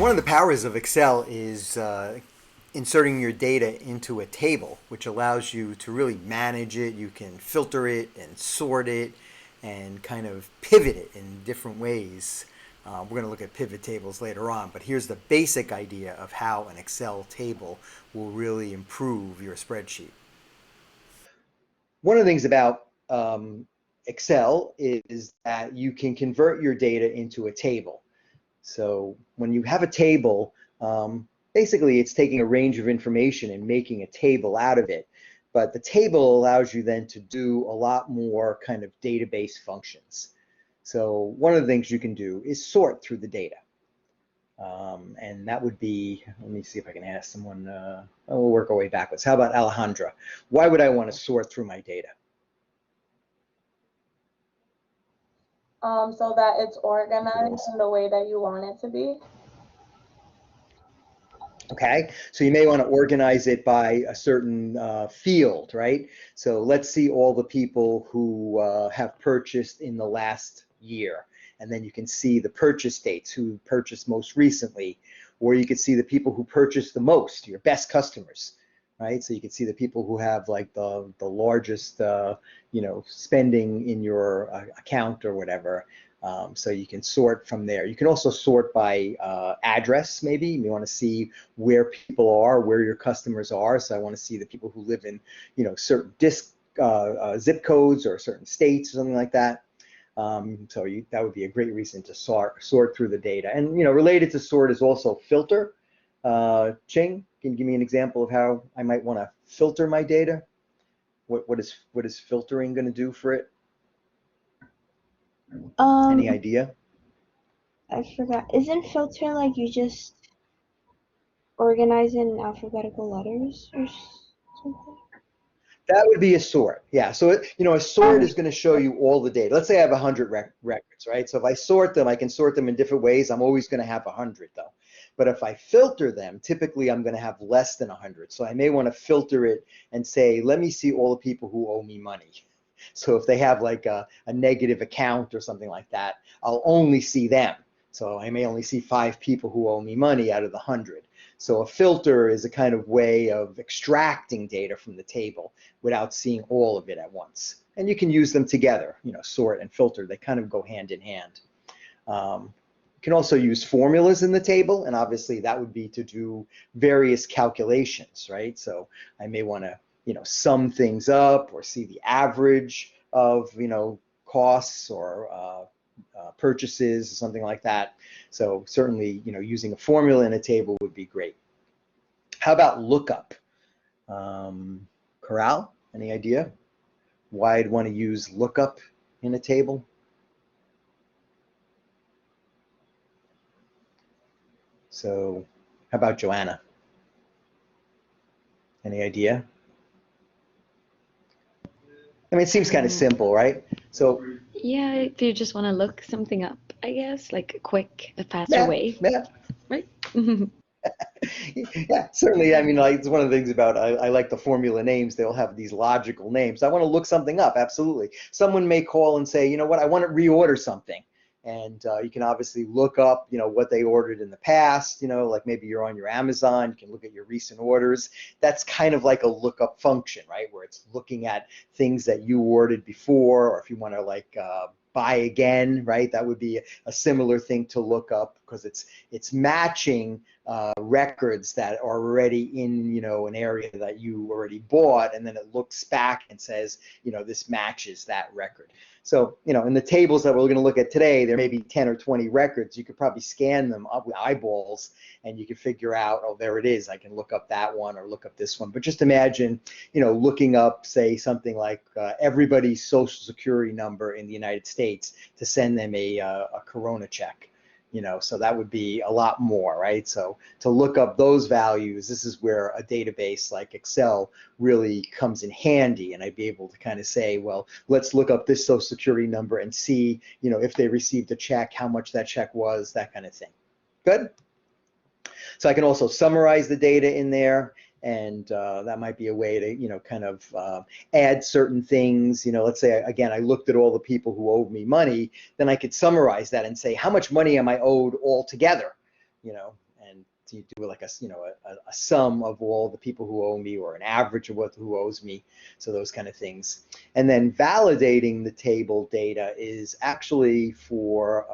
So one of the powers of Excel is inserting your data into a table, which allows you to really manage it. You can filter it and sort it and kind of pivot it in different ways. We're going to look at pivot tables later on, but here's the basic idea of how an Excel table will really improve your spreadsheet. One of the things about Excel is that you can convert your data into a table. So when you have a table, basically it's taking a range of information and making a table out of it. But the table allows you then to do a lot more kind of database functions. So one of the things you can do is sort through the data. And that would be, let me see if I can ask someone, we'll work our way backwards. How about Alejandra? Why would I want to sort through my data? So that it's organized in the way that you want it to be. Okay, so you may want to organize it by a certain field, right? So let's see all the people who have purchased in the last year. And then you can see the purchase dates, who purchased most recently, or you could see the people who purchased the most, your best customers, right? So you can see the people who have like the largest, spending in your account or whatever. So you can sort from there. You can also sort by address, maybe. You want to see where people are, where your customers are. So I want to see the people who live in, certain zip codes or certain states or something like that. That would be a great reason to sort through the data. And related to sort is also filter. Ching, can you give me an example of how I might want to filter my data? What is filtering going to do for it? Any idea? I forgot. Isn't filter like you just organize in alphabetical letters or something? That would be a sort, yeah. So, a sort is going to show you all the data. Let's say I have 100 records, right? So if I sort them, I can sort them in different ways. I'm always going to have 100, though. But if I filter them, typically I'm going to have less than 100. So I may want to filter it and say, let me see all the people who owe me money. So if they have like a negative account or something like that, I'll only see them. So I may only see 5 people who owe me money out of the 100. So a filter is a kind of way of extracting data from the table without seeing all of it at once. And you can use them together, sort and filter. They kind of go hand in hand. You can also use formulas in the table, and obviously that would be to do various calculations, right? So I may want to, sum things up or see the average of, costs or purchases or something like that. So certainly, using a formula in a table would be great. How about lookup? Corral, any idea why I'd want to use lookup in a table? So how about Joanna? Any idea? I mean, it seems kind of simple, right? So yeah, if you just want to look something up, I guess, like a faster way. Yeah. Right? Yeah, certainly. I mean, it's one of the things about I like the formula names. They'll have these logical names. I want to look something up. Absolutely. Someone may call and say, you know what, I want to reorder something. And you can obviously look up, what they ordered in the past, like maybe you're on your Amazon, you can look at your recent orders. That's kind of like a lookup function, right? Where it's looking at things that you ordered before, or if you want to buy again, right? That would be a similar thing to look up because it's matching records that are already in, an area that you already bought, and then it looks back and says, this matches that record. So, in the tables that we're going to look at today, there may be 10 or 20 records. You could probably scan them up with eyeballs and you can figure out, oh, there it is. I can look up that one or look up this one. But just imagine, looking up, say, something like everybody's social security number in the United States to send them a Corona check. So that would be a lot more, right? So to look up those values, this is where a database like Excel really comes in handy, and I'd be able to kind of say, well, let's look up this social security number and see, if they received a check, how much that check was, that kind of thing. Good? So I can also summarize the data in there, and that might be a way to, kind of add certain things. Let's say, again, I looked at all the people who owed me money, then I could summarize that and say, how much money am I owed altogether? to do like a sum of all the people who owe me, or an average of who owes me, so those kind of things. And then validating the table data is actually for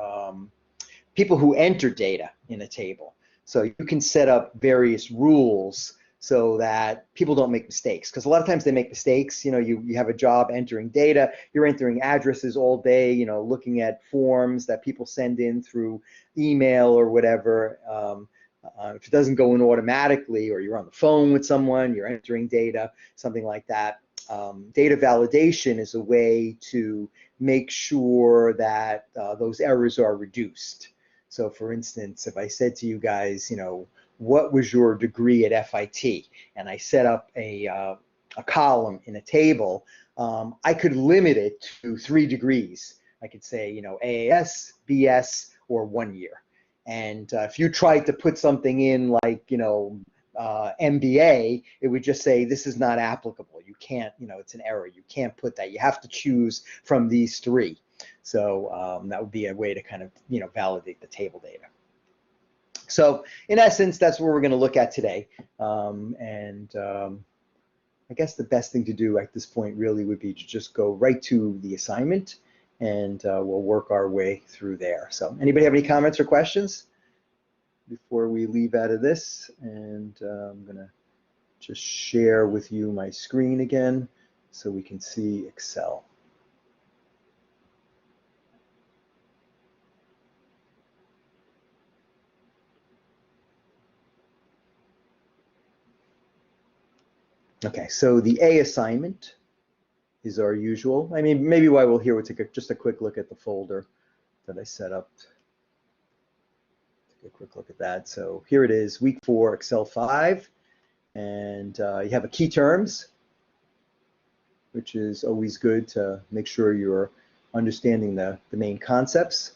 people who enter data in a table. So you can set up various rules so that people don't make mistakes, because a lot of times they make mistakes. You have a job entering data, you're entering addresses all day, looking at forms that people send in through email or whatever. If it doesn't go in automatically, or you're on the phone with someone, you're entering data, something like that. Data validation is a way to make sure that those errors are reduced. So for instance, if I said to you guys, what was your degree at FIT? And I set up a column in a table, I could limit it to 3 degrees. I could say, AAS, BS, or 1 year. And if you tried to put something in like, MBA, it would just say, this is not applicable. You can't, it's an error. You can't put that. You have to choose from these 3. So that would be a way to kind of, validate the table data. So in essence, that's what we're going to look at today. I guess the best thing to do at this point really would be to just go right to the assignment, and we'll work our way through there. So anybody have any comments or questions before we leave out of this? And I'm going to just share with you my screen again so we can see Excel. Okay, so the A assignment is our usual. I mean, maybe while we're here, we'll take just a quick look at the folder that I set up. Take a quick look at that. So here it is, week 4, Excel 5. And you have a key terms, which is always good to make sure you're understanding the main concepts.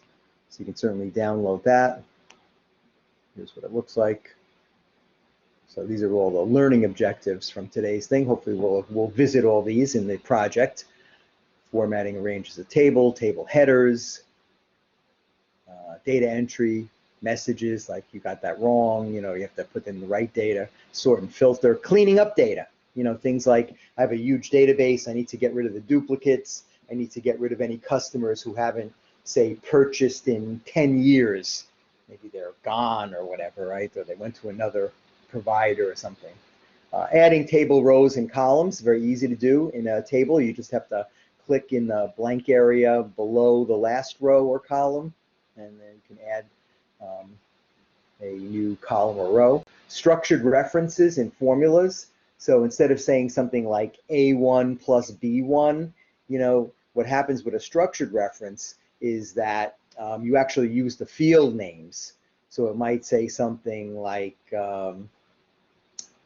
So you can certainly download that. Here's what it looks like. So these are all the learning objectives from today's thing. Hopefully we'll visit all these in the project. Formatting arranges a table, table headers, data entry, messages like you got that wrong, you have to put in the right data, sort and filter, cleaning up data, things like I have a huge database, I need to get rid of the duplicates, I need to get rid of any customers who haven't, say, purchased in 10 years. Maybe they're gone or whatever, right? Or they went to another provider or something. Adding table rows and columns, very easy to do in a table. You just have to click in the blank area below the last row or column, and then you can add a new column or row. Structured references and formulas. So instead of saying something like A1 plus B1, what happens with a structured reference is that you actually use the field names. So it might say something like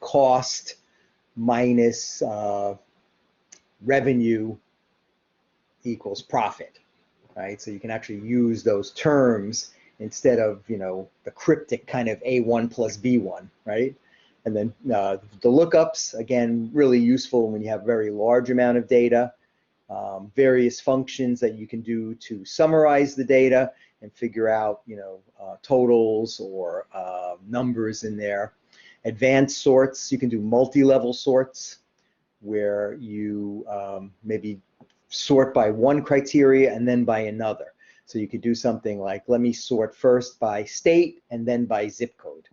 cost minus revenue equals profit, right? So you can actually use those terms instead of, the cryptic kind of A1 plus B1, right? And then the lookups, again, really useful when you have a very large amount of data. Various functions that you can do to summarize the data and figure out, totals or numbers in there. Advanced sorts, you can do multi-level sorts where you maybe sort by one criteria and then by another. So you could do something like, let me sort first by state and then by zip code.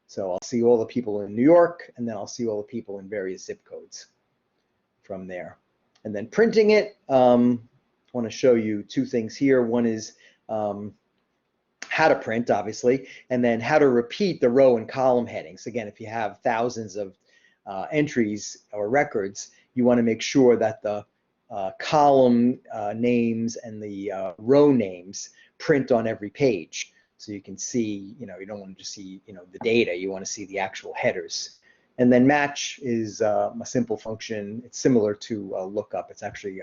So I'll see all the people in New York, and then I'll see all the people in various zip codes from there. And then printing it, I want to show you 2 things here. One is how to print, obviously, and then how to repeat the row and column headings. Again, if you have thousands of entries or records, you want to make sure that the column names and the row names print on every page. So you can see, you don't want to just see, the data, you want to see the actual headers. And then match is a simple function. It's similar to lookup. It's actually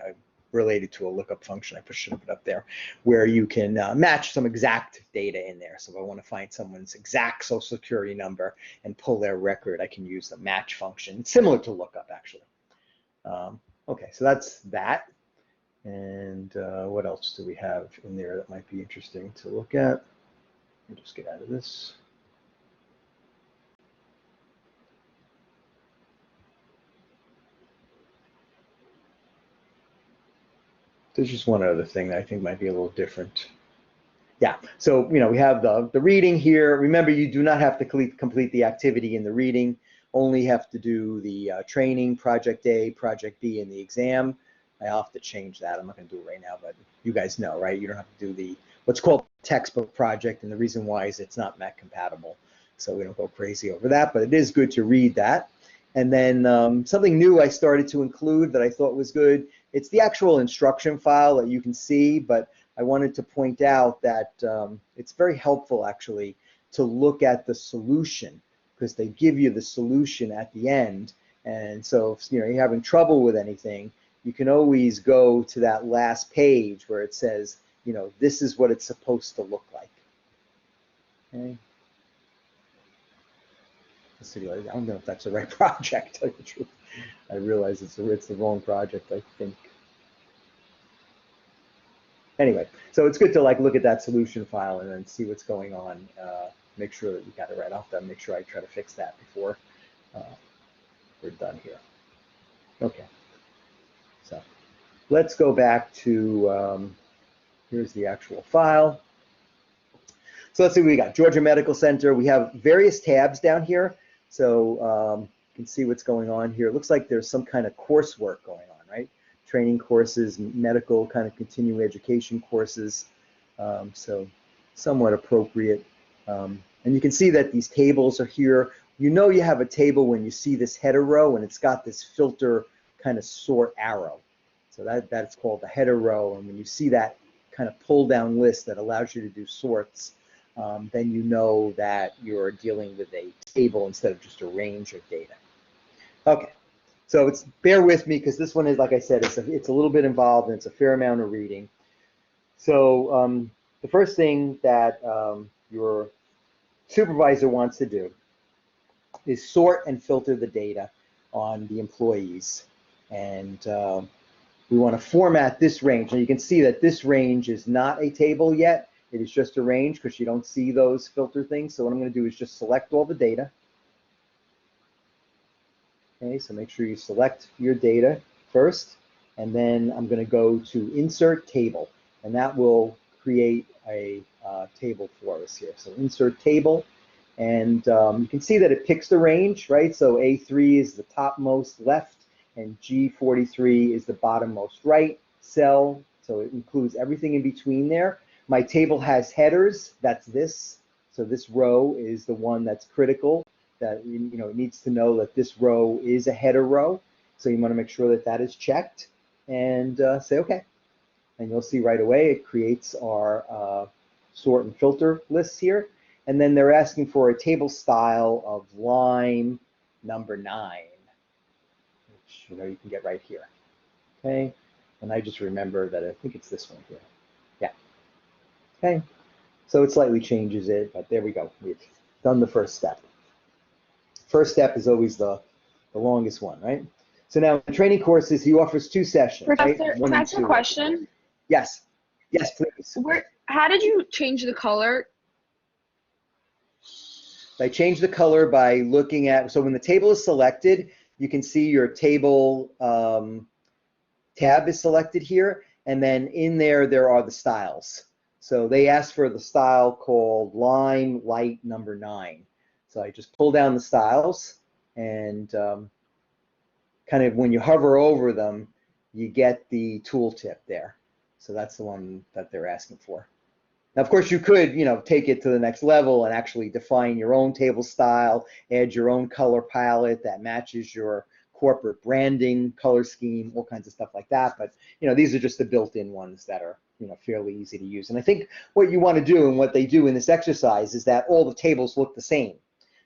related to a lookup function. I should have put up there, where you can match some exact data in there. So if I want to find someone's exact social security number and pull their record, I can use the match function. It's similar to lookup, actually. Okay, so that's that. And what else do we have in there that might be interesting to look at? Let me just get out of this. There's just one other thing that I think might be a little different. Yeah, so we have the reading here. Remember, you do not have to complete the activity in the reading, only have to do the training, project A, project B, and the exam. I'll have to change that. I'm not going to do it right now, but you guys know, right? You don't have to do the what's called textbook project, and the reason why is it's not Mac compatible, so we don't go crazy over that, but it is good to read that. And then something new I started to include that I thought was good, it's the actual instruction file that you can see, but I wanted to point out that it's very helpful actually to look at the solution, because they give you the solution at the end. And so if you're having trouble with anything, you can always go to that last page where it says, this is what it's supposed to look like. Okay. I don't know if that's the right project, to tell you the truth. I realize it's the wrong project, I think. Anyway, so it's good to look at that solution file and then see what's going on. Make sure that you got it right off. Make sure I try to fix that before we're done here. Okay, so let's go back to, here's the actual file. So let's see what we got. Georgia Medical Center. We have various tabs down here. So you can see what's going on here. It looks like there's some kind of coursework going on, right? Training courses, medical kind of continuing education courses. So somewhat appropriate. And you can see that these tables are here. You have a table when you see this header row and it's got this filter kind of sort arrow. So that's called the header row. And when you see that kind of pull down list that allows you to do sorts, then you know that you're dealing with a table instead of just a range of data. Okay, so bear with me because this one is, like I said, it's a little bit involved and it's a fair amount of reading. So the first thing that your supervisor wants to do is sort and filter the data on the employees. And we want to format this range. And you can see that this range is not a table yet. It is just a range because you don't see those filter things. So what I'm going to do is just select all the data. Okay, so make sure you select your data first. And then I'm going to go to Insert Table. And that will create a table for us here. So Insert Table. And you can see that it picks the range, right? So A3 is the topmost left, and G43 is the bottommost right cell. So it includes everything in between there. My table has headers. That's this. So this row is the one that's critical. That it needs to know that this row is a header row. So you want to make sure that that is checked, and say OK. And you'll see right away it creates our sort and filter lists here. And then they're asking for a table style of line number 9, which you can get right here. Okay, and I just remember that I think it's this one here. Yeah. Okay, so it slightly changes it, but there we go. We've done the first step. First step is always the longest one, right? So now in training courses, he offers 2 sessions. Professor, right? can I ask a question? Yes. Yes, please. How did you change the color? I change the color by looking at, so when the table is selected, you can see your table tab is selected here, and then in there are the styles. So they asked for the style called line light number 9. So I just pull down the styles, and kind of when you hover over them, you get the tooltip there. So that's the one that they're asking for. Now, of course, you could, take it to the next level and actually define your own table style, add your own color palette that matches your corporate branding, color scheme, all kinds of stuff like that. But, these are just the built-in ones that are, fairly easy to use. And I think what you want to do and what they do in this exercise is that all the tables look the same.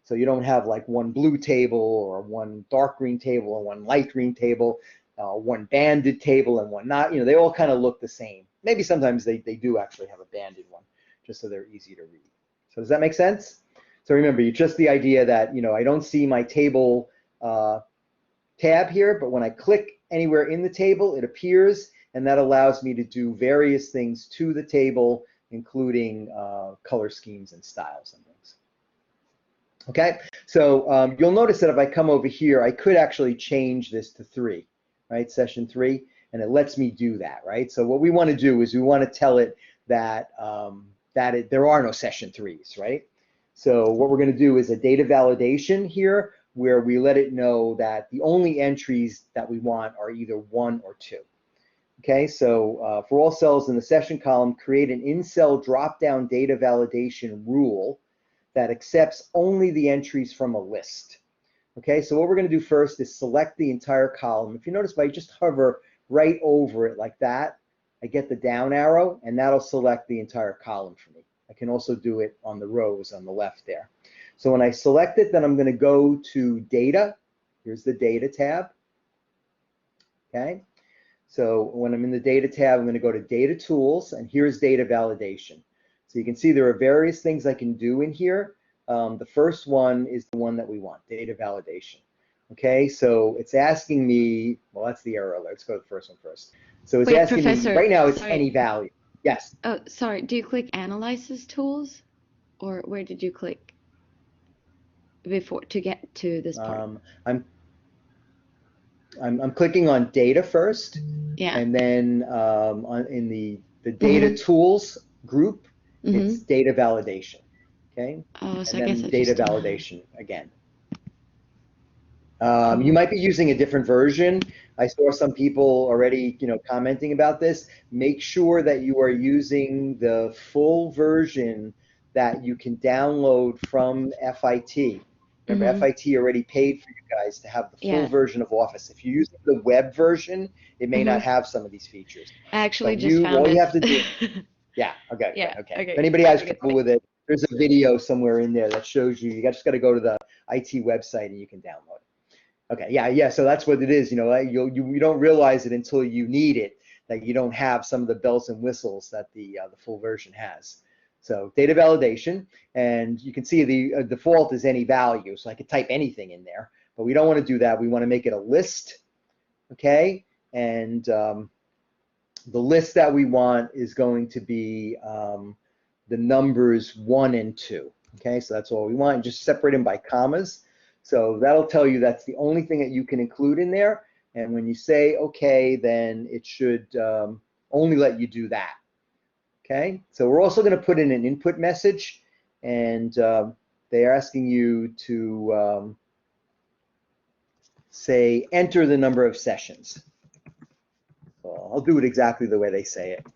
So you don't have like one blue table or one dark green table or one light green table, one banded table and one not. They all kind of look the same. Maybe sometimes they do actually have a banded one, just so they're easy to read. So does that make sense? So remember, just the idea that, I don't see my table tab here, but when I click anywhere in the table, it appears, and that allows me to do various things to the table, including color schemes and styles and things. Okay, so you'll notice that if I come over here, I could actually change this to 3, right, session 3. and it lets me do that, right? So what we want to do is we want to tell it that there are no session 3s, right? So what we're going to do is a data validation here, where we let it know that the only entries that we want are either 1 or 2. Okay, so for all cells in the session column, create an in-cell drop-down data validation rule that accepts only the entries from a list. Okay, so what we're going to do first is select the entire column. If you notice, if I just hover right over it like that, I get the down arrow, and that'll select the entire column for me. I can also do it on the rows on the left there. So when I select it, then I'm going to go to Data. Here's the Data tab. Okay. So when I'm in the Data tab, I'm going to go to Data Tools, and here's Data Validation. So you can see there are various things I can do in here. The first one is the one that we want, Data Validation. Okay, so it's asking me, well, that's the error alert. Let's go to the first one first. So it's Wait, asking Professor, me, right now it's sorry. any value. Yes. Oh, sorry. Do you click Analysis Tools, or where did you click before to get to this part? I'm clicking on Data first. Yeah. And then in the Data Tools group, it's Data Validation. Okay. Oh, so and I then guess I Data just don't have- Validation again. You might be using a different version. I saw some people already, commenting about this. Make sure that you are using the full version that you can download from FIT. Remember, FIT already paid for you guys to have the full version of Office. If you use the web version, it may not have some of these features. I actually But just found all it. you have to do, yeah, okay, Yeah, okay. okay. If anybody has trouble with it, there's a video somewhere in there that shows you. You just got to go to the IT website and you can download it. Okay, yeah. So that's what it is. You don't realize it until you need it, that you don't have some of the bells and whistles that the full version has. So data validation, and you can see the default is any value, so I could type anything in there, but we don't want to do that. We want to make it a list, okay? And the list that we want is going to be the numbers 1 and 2, okay? So that's all we want, and just separate them by commas. So that'll tell you that's the only thing that you can include in there, and when you say okay, then it should only let you do that. Okay, so we're also going to put in an input message, and they're asking you to say enter the number of sessions. Well, I'll do it exactly the way they say it,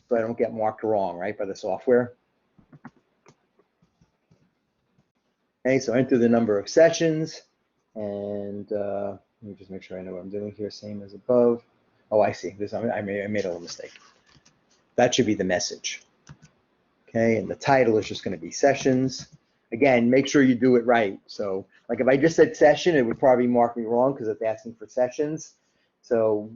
so I don't get marked wrong, right, by the software. Okay, so enter the number of sessions, and let me just make sure I know what I'm doing here. Same as above. Oh, I see. I made a little mistake. That should be the message. Okay, and the title is just going to be sessions. Again, make sure you do it right. So, like if I just said session, it would probably mark me wrong because it's asking for sessions. So,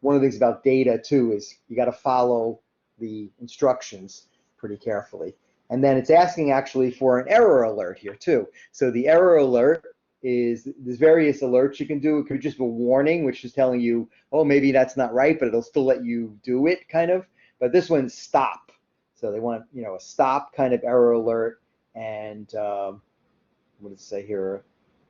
one of the things about data too is you got to follow the instructions pretty carefully. And then it's asking actually for an error alert here too. So the error alert is, there's various alerts you can do. It could just be a warning, which is telling you, oh, maybe that's not right, but it'll still let you do it, kind of. But this one's stop. So they want, a stop kind of error alert. And what does it say here?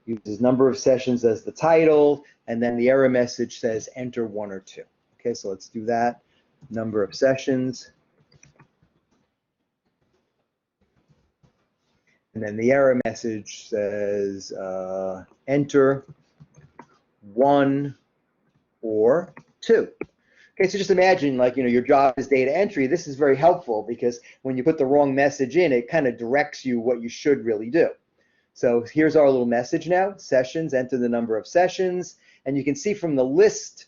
Uses number of sessions as the title, and then the error message says enter 1 or 2. Okay, so let's do that. Number of sessions. And then the error message says enter 1 or 2. Okay, so just imagine, like, your job is data entry. This is very helpful because when you put the wrong message in, it kind of directs you what you should really do. So here's our little message now. Sessions, enter the number of sessions. And you can see from the list,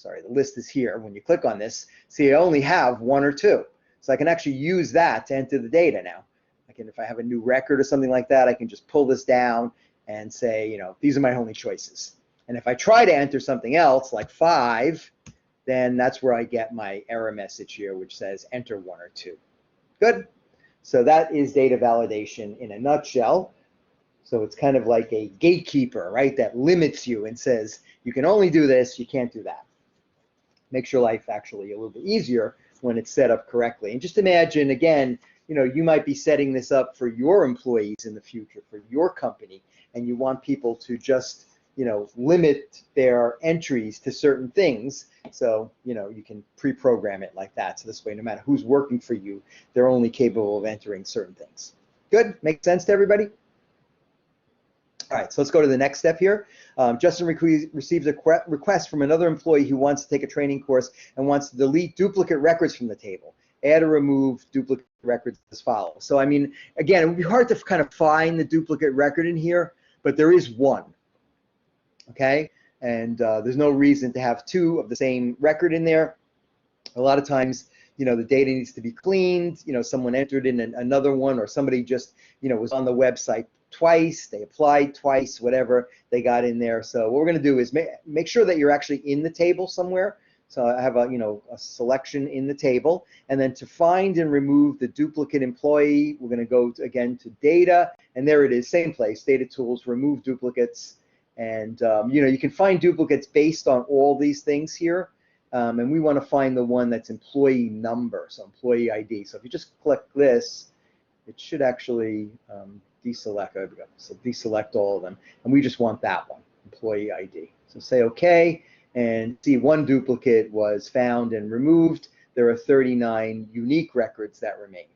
the list is here. When you click on this, see I only have 1 or 2. So I can actually use that to enter the data now. If I have a new record or something like that, I can just pull this down and say, these are my only choices. And if I try to enter something else, like 5, then that's where I get my error message here, which says enter 1 or 2. Good. So that is data validation in a nutshell. So it's kind of like a gatekeeper, right, that limits you and says, you can only do this, you can't do that. Makes your life actually a little bit easier when it's set up correctly. And just imagine, again, you might be setting this up for your employees in the future, for your company, and you want people to just, limit their entries to certain things. So, you can pre-program it like that. So this way, no matter who's working for you, they're only capable of entering certain things. Good? Makes sense to everybody? All right, so let's go to the next step here. Justin receives a request from another employee who wants to take a training course and wants to delete duplicate records from the table. Add or remove duplicate records as follows. So, I mean, again, it would be hard to kind of find the duplicate record in here, but there is one. Okay, and there's no reason to have two of the same record in there. A lot of times, the data needs to be cleaned. Someone entered in another one, or somebody just, was on the website twice, they applied twice, whatever they got in there. So what we're going to do is make sure that you're actually in the table somewhere. So I have a selection in the table, and then to find and remove the duplicate employee, we're going to go again to data, and there it is, same place, data tools, remove duplicates. And you can find duplicates based on all these things here, and we want to find the one that's employee number, so employee ID. So if you just click this, it should actually deselect. There we go. So deselect all of them, and we just want that one, employee ID. So say OK, and see one duplicate was found and removed. There are 39 unique records that remain.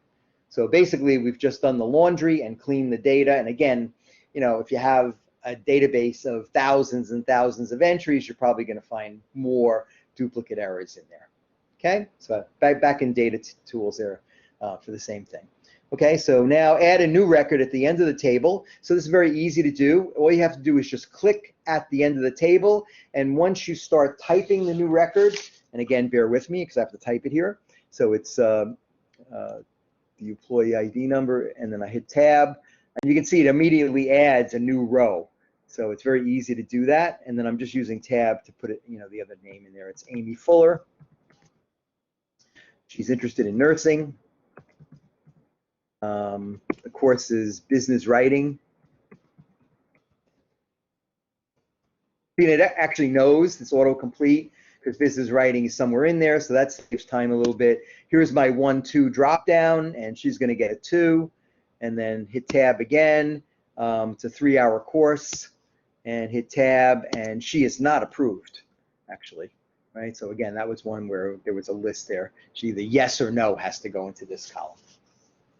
So basically, we've just done the laundry and cleaned the data. And again, if you have a database of thousands and thousands of entries, you're probably going to find more duplicate errors in there. Okay, so back in data tools there for the same thing. Okay, so now add a new record at the end of the table. So this is very easy to do. All you have to do is just click at the end of the table, and once you start typing the new record, and again, bear with me because I have to type it here. So it's the employee ID number, and then I hit tab. And you can see it immediately adds a new row. So it's very easy to do that. And then I'm just using tab to put it, the other name in there. It's Amy Fuller. She's interested in nursing. The course is business writing. It actually knows it's autocomplete because business writing is somewhere in there. So that saves time a little bit. Here's my 1-2 drop down, and she's going to get a 2. And then hit tab again. It's a 3-hour course, and hit tab, and she is not approved, actually, right? So again, that was one where there was a list there. She either yes or no has to go into this column.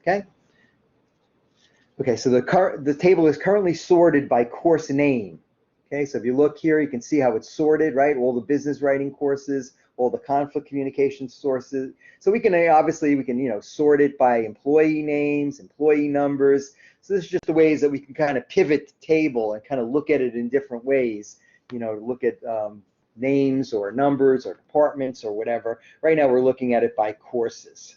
Okay. Okay. So the table is currently sorted by course name. Okay. So if you look here, you can see how it's sorted, right? All the business writing courses, all the conflict communication sources. So we can obviously sort it by employee names, employee numbers. So this is just the ways that we can kind of pivot the table and kind of look at it in different ways. Look at names or numbers or departments or whatever. Right now we're looking at it by courses.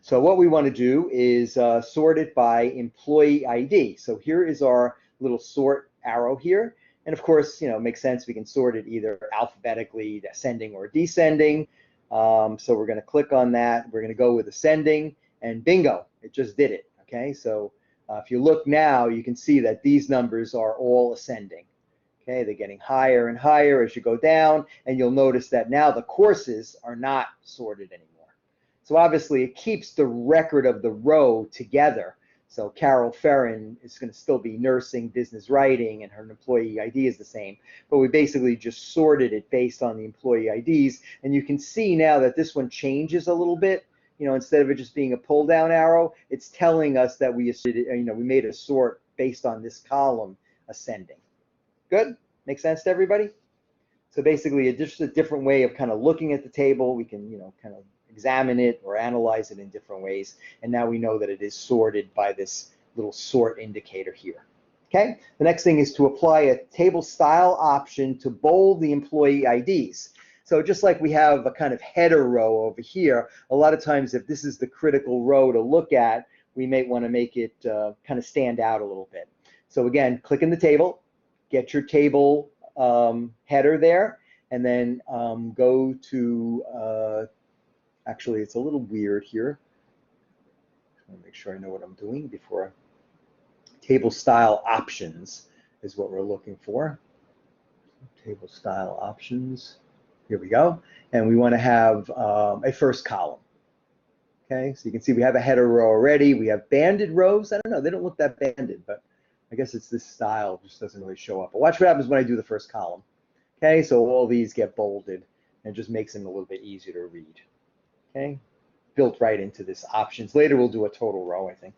So what we want to do is sort it by employee ID. So here is our little sort arrow here. And of course, it makes sense. We can sort it either alphabetically, ascending or descending. So we're going to click on that. We're going to go with ascending, and bingo, it just did it. Okay, so if you look now, you can see that these numbers are all ascending. Okay, they're getting higher and higher as you go down, and you'll notice that now the courses are not sorted anymore. So obviously, it keeps the record of the row together. So Carol Ferrin is going to still be nursing, business writing, and her employee ID is the same. But we basically just sorted it based on the employee IDs. And you can see now that this one changes a little bit. Instead of it just being a pull down arrow, it's telling us that we made a sort based on this column ascending. Good? Make sense to everybody? So basically, just a different way of kind of looking at the table. We can, kind of examine it or analyze it in different ways. And now we know that it is sorted by this little sort indicator here. Okay, the next thing is to apply a table style option to bold the employee IDs. So just like we have a kind of header row over here, a lot of times if this is the critical row to look at, we may want to make it kind of stand out a little bit. So again, click in the table, get your table header there, and then go to actually, it's a little weird here. I want to make sure I know what I'm doing before. Table style options is what we're looking for. Table style options. Here we go. And we want to have a first column. Okay, so you can see we have a header row already. We have banded rows. I don't know, they don't look that banded, but I guess it's this style, just doesn't really show up. But watch what happens when I do the first column. Okay, so all these get bolded and it just makes them a little bit easier to read. Okay, built right into this options. Later we'll do a total row, I think.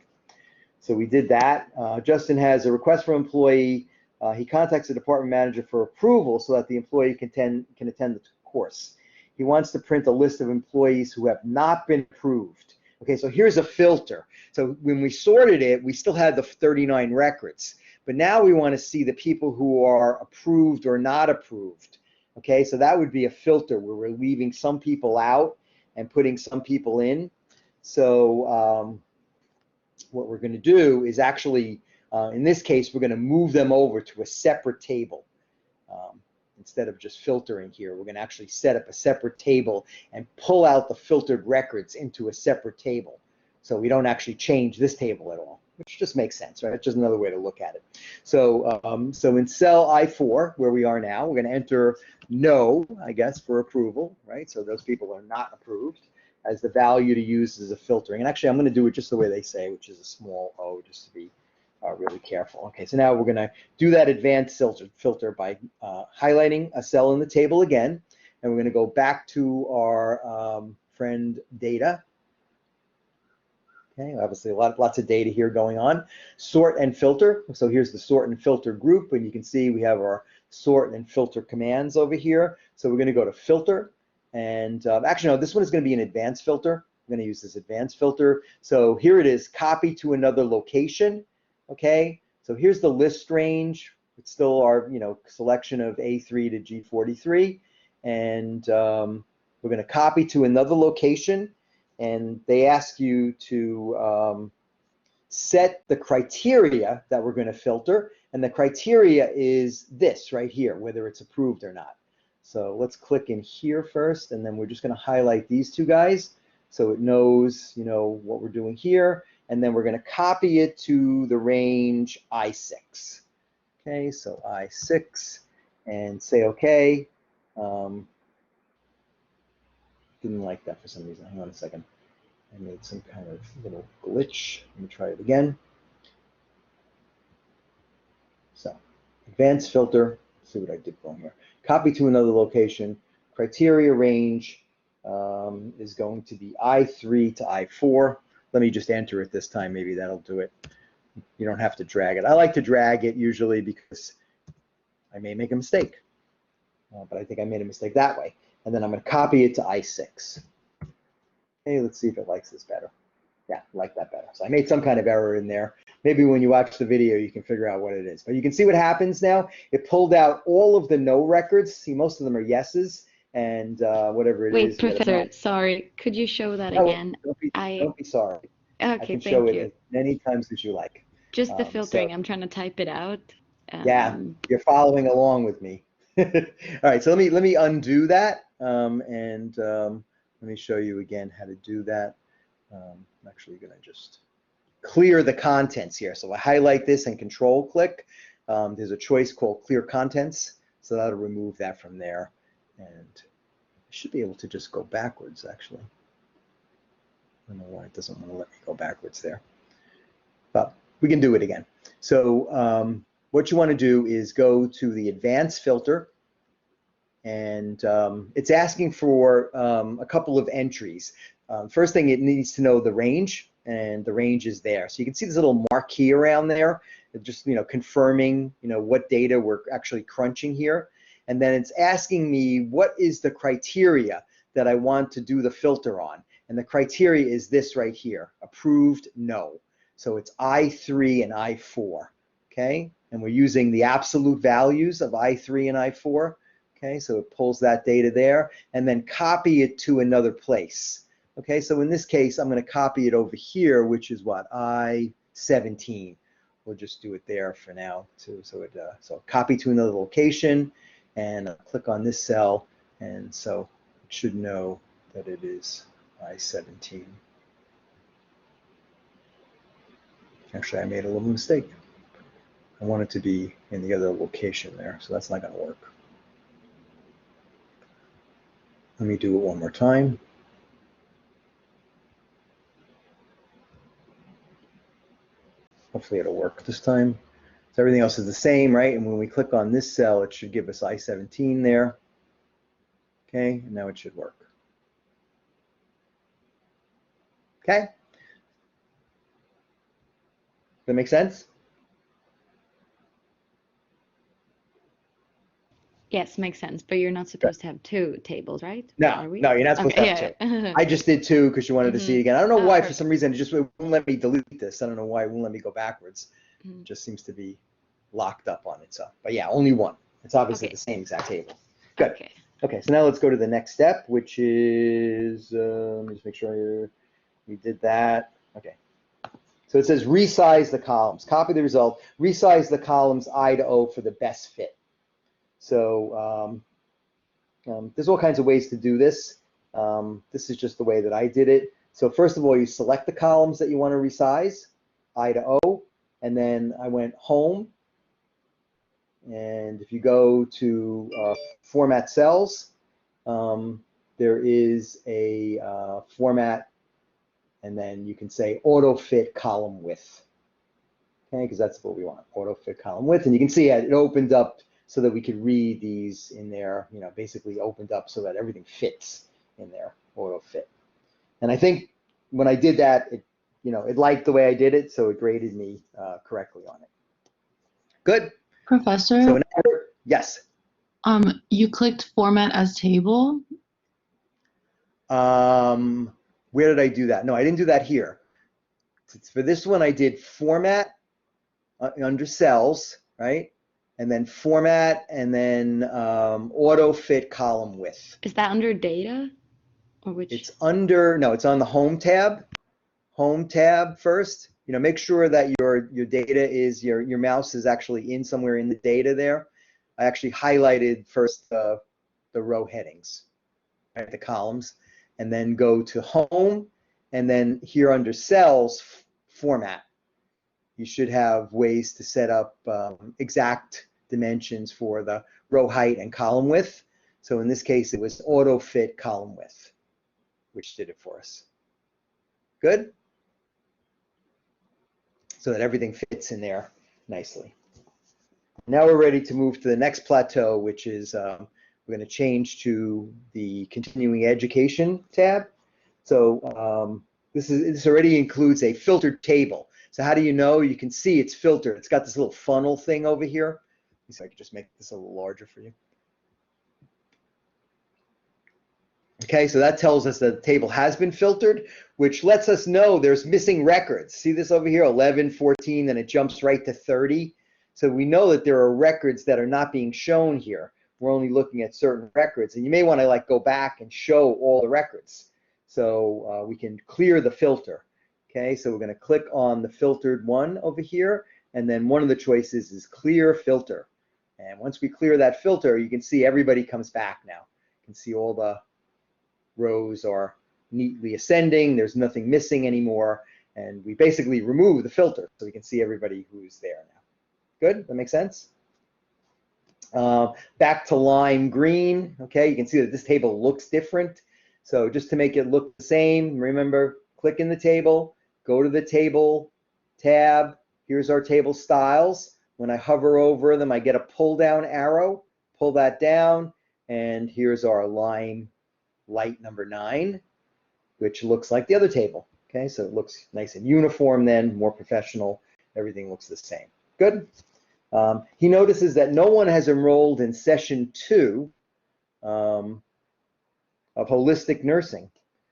So we did that. Justin has a request from employee. He contacts the department manager for approval so that the employee can attend the course. He wants to print a list of employees who have not been approved. Okay, so here's a filter. So when we sorted it, we still had the 39 records. But now we want to see the people who are approved or not approved. Okay, so that would be a filter where we're leaving some people out and putting some people in. So what we're going to do is actually, in this case, we're going to move them over to a separate table. Instead of just filtering here, we're going to actually set up a separate table and pull out the filtered records into a separate table. So we don't actually change this table at all, which just makes sense, right? It's just another way to look at it. So, so in cell I4, where we are now, we're going to enter no, I guess, for approval, right? So those people are not approved as the value to use as a filtering. And actually, I'm going to do it just the way they say, which is a small o, just to be really careful. Okay, so now we're going to do that advanced filter by highlighting a cell in the table again, and we're going to go back to our friend data. Okay, obviously lots of data here going on. Sort and filter. So here's the sort and filter group, and you can see we have our sort and filter commands over here. So we're going to go to filter, and actually no, this one is going to be an advanced filter. I'm going to use this advanced filter. So here it is, copy to another location. Okay, so here's the list range. It's still our selection of A3 to G43, and we're going to copy to another location, and they ask you to set the criteria that we're going to filter, and the criteria is this right here, whether it's approved or not. So let's click in here first, and then we're just going to highlight these two guys so it knows what we're doing here. And then we're going to copy it to the range I6. Okay, so I6, and say OK. Didn't like that for some reason. Hang on a second. I made some kind of little glitch. Let me try it again. So, advanced filter. Let's see what I did wrong here. Copy to another location. Criteria range is going to be I3 to I4. Let me just enter it this time. Maybe that'll do it. You don't have to drag it. I like to drag it usually because I may make a mistake. But I think I made a mistake that way. And then I'm going to copy it to I6. Okay, let's see if it likes this better. Yeah, I like that better. So I made some kind of error in there. Maybe when you watch the video, you can figure out what it is. But you can see what happens now. It pulled out all of the no records. See, most of them are yeses. And whatever it is. Wait, Professor, sorry. Could you show that again? Don't be sorry. I Okay, can show thank it you. as many times as you like. Just the filtering. So, I'm trying to type it out. yeah, you're following along with me. All right, so let me undo that, and let me show you again how to do that. I'm actually going to just clear the contents here. So I highlight this and control click. There's a choice called clear contents, so that'll remove that from there. And I should be able to just go backwards, actually. I don't know why it doesn't want to let me go backwards there. But we can do it again. So what you want to do is go to the advanced filter, and it's asking for a couple of entries. First thing, it needs to know the range, and the range is there. So you can see this little marquee around there, just confirming what data we're actually crunching here. And then it's asking me what is the criteria that I want to do the filter on. And the criteria is this right here, approved, no. So it's I3 and I4, okay? And we're using the absolute values of I3 and I4, okay? So it pulls that data there, and then copy it to another place, okay? So in this case, I'm gonna copy it over here, which is what, I17. We'll just do it there for now, too. So so copy to another location, and I'll click on this cell, and so it should know that it is I17. Actually, I made a little mistake. I want it to be in the other location there, so that's not going to work. Let me do it one more time. Hopefully it'll work this time. So everything else is the same, right? And when we click on this cell, it should give us I-17 there. Okay, and now it should work. Okay? Does that make sense? Yes, makes sense. But you're not supposed to have two tables, right? No, Are we? no, you're not supposed to have two. Yeah. I just did two because you wanted to see it again. I don't know why, for Perfect. some reason, it won't let me delete this. I don't know why it won't let me go backwards. Mhm. It just seems to be locked up on itself. But yeah, only one. It's obviously Okay. the same exact table. Good. Okay. Okay, so now let's go to the next step, which is, let me just make sure we did that. Okay. So it says resize the columns. Copy the result. Resize the columns I to O for the best fit. So there's all kinds of ways to do this. This is just the way that I did it. So first of all, you select the columns that you want to resize, I to O, and then I went home. And if you go to format cells, there is a format, and then you can say auto fit column width. Okay, because that's what we want, auto fit column width. And you can see it opened up so that we could read these in there, you know, basically opened up so that everything fits in there, auto fit. And I think when I did that, it, you know, it liked the way I did it, so it graded me correctly on it. Good. Professor, So now, yes. you clicked format as table. Where did I do that? No, I didn't do that here. For this one, I did format under cells, right? And then format, and then auto fit column width. Is that under data? Or which? It's under, no, it's on the home tab. Home tab first. You know, make sure that your data is, your mouse is actually in somewhere in the data there. I actually highlighted first the row headings, right, the columns, and then go to home, and then here under cells, format. You should have ways to set up exact dimensions for the row height and column width. So in this case, it was auto fit column width, which did it for us. Good? So that everything fits in there nicely. Now we're ready to move to the next plateau, which is we're going to change to the continuing education tab. So this already includes a filtered table. So how do you know? You can see it's filtered. It's got this little funnel thing over here. Let me see if I can just make this a little larger for you. Okay, so that tells us that the table has been filtered, which lets us know there's missing records. See this over here, 11, 14, and it jumps right to 30. So we know that there are records that are not being shown here. We're only looking at certain records, and you may want to like go back and show all the records. So we can clear the filter. Okay, so we're going to click on the filtered one over here, and then one of the choices is clear filter. And once we clear that filter, you can see everybody comes back now. You can see all the rows are neatly ascending. There's nothing missing anymore, and we basically remove the filter so we can see everybody who's there now. Good? That makes sense? Back to lime green. Okay, you can see that this table looks different. So just to make it look the same, remember, click in the table, go to the table tab. Here's our table styles. When I hover over them, I get a pull down arrow. Pull that down, and here's our lime light number 9, which looks like the other table. Okay, so it looks nice and uniform then, more professional. Everything looks the same. Good. He notices that no one has enrolled in session 2 of holistic nursing.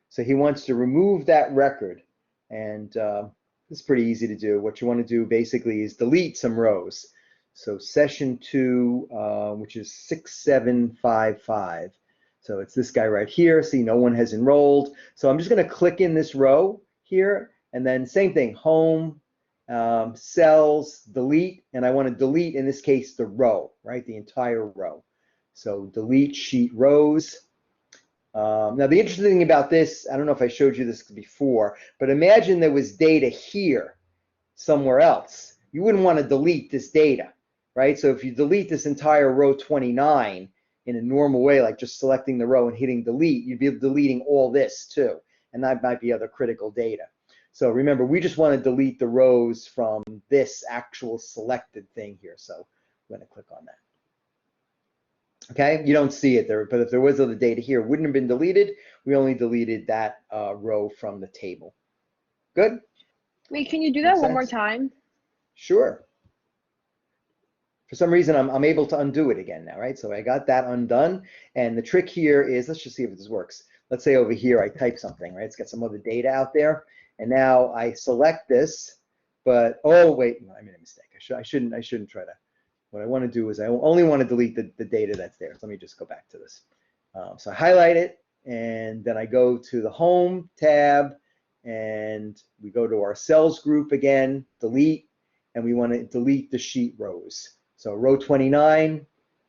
So he wants to remove that record. And it's pretty easy to do. What you want to do basically is delete some rows. So session 2, which is 6755. So it's this guy right here. See, no one has enrolled. So I'm just going to click in this row here, and then same thing, home, cells, delete, and I want to delete, in this case, the row, right, the entire row. So delete sheet rows. Now, the interesting thing about this, I don't know if I showed you this before, but imagine there was data here somewhere else. You wouldn't want to delete this data, right? So if you delete this entire row 29, in a normal way, like just selecting the row and hitting delete, you'd be deleting all this too. And that might be other critical data. So remember, we just want to delete the rows from this actual selected thing here. So I'm going to click on that. Okay, you don't see it there, but if there was other data here, it wouldn't have been deleted. We only deleted that row from the table. Good? Wait, can you do Makes that one more sense? time? Sure. For some reason, I'm able to undo it again now, right? So I got that undone. And the trick here is, let's just see if this works. Let's say over here, I type something, right? It's got some other data out there. And now I select this, but, oh, wait, no, I made a mistake. I shouldn't try to. What I want to do is I only want to delete the data that's there. So let me just go back to this. So I highlight it, and then I go to the Home tab, and we go to our cells group again, delete, and we want to delete the sheet rows. So row 29,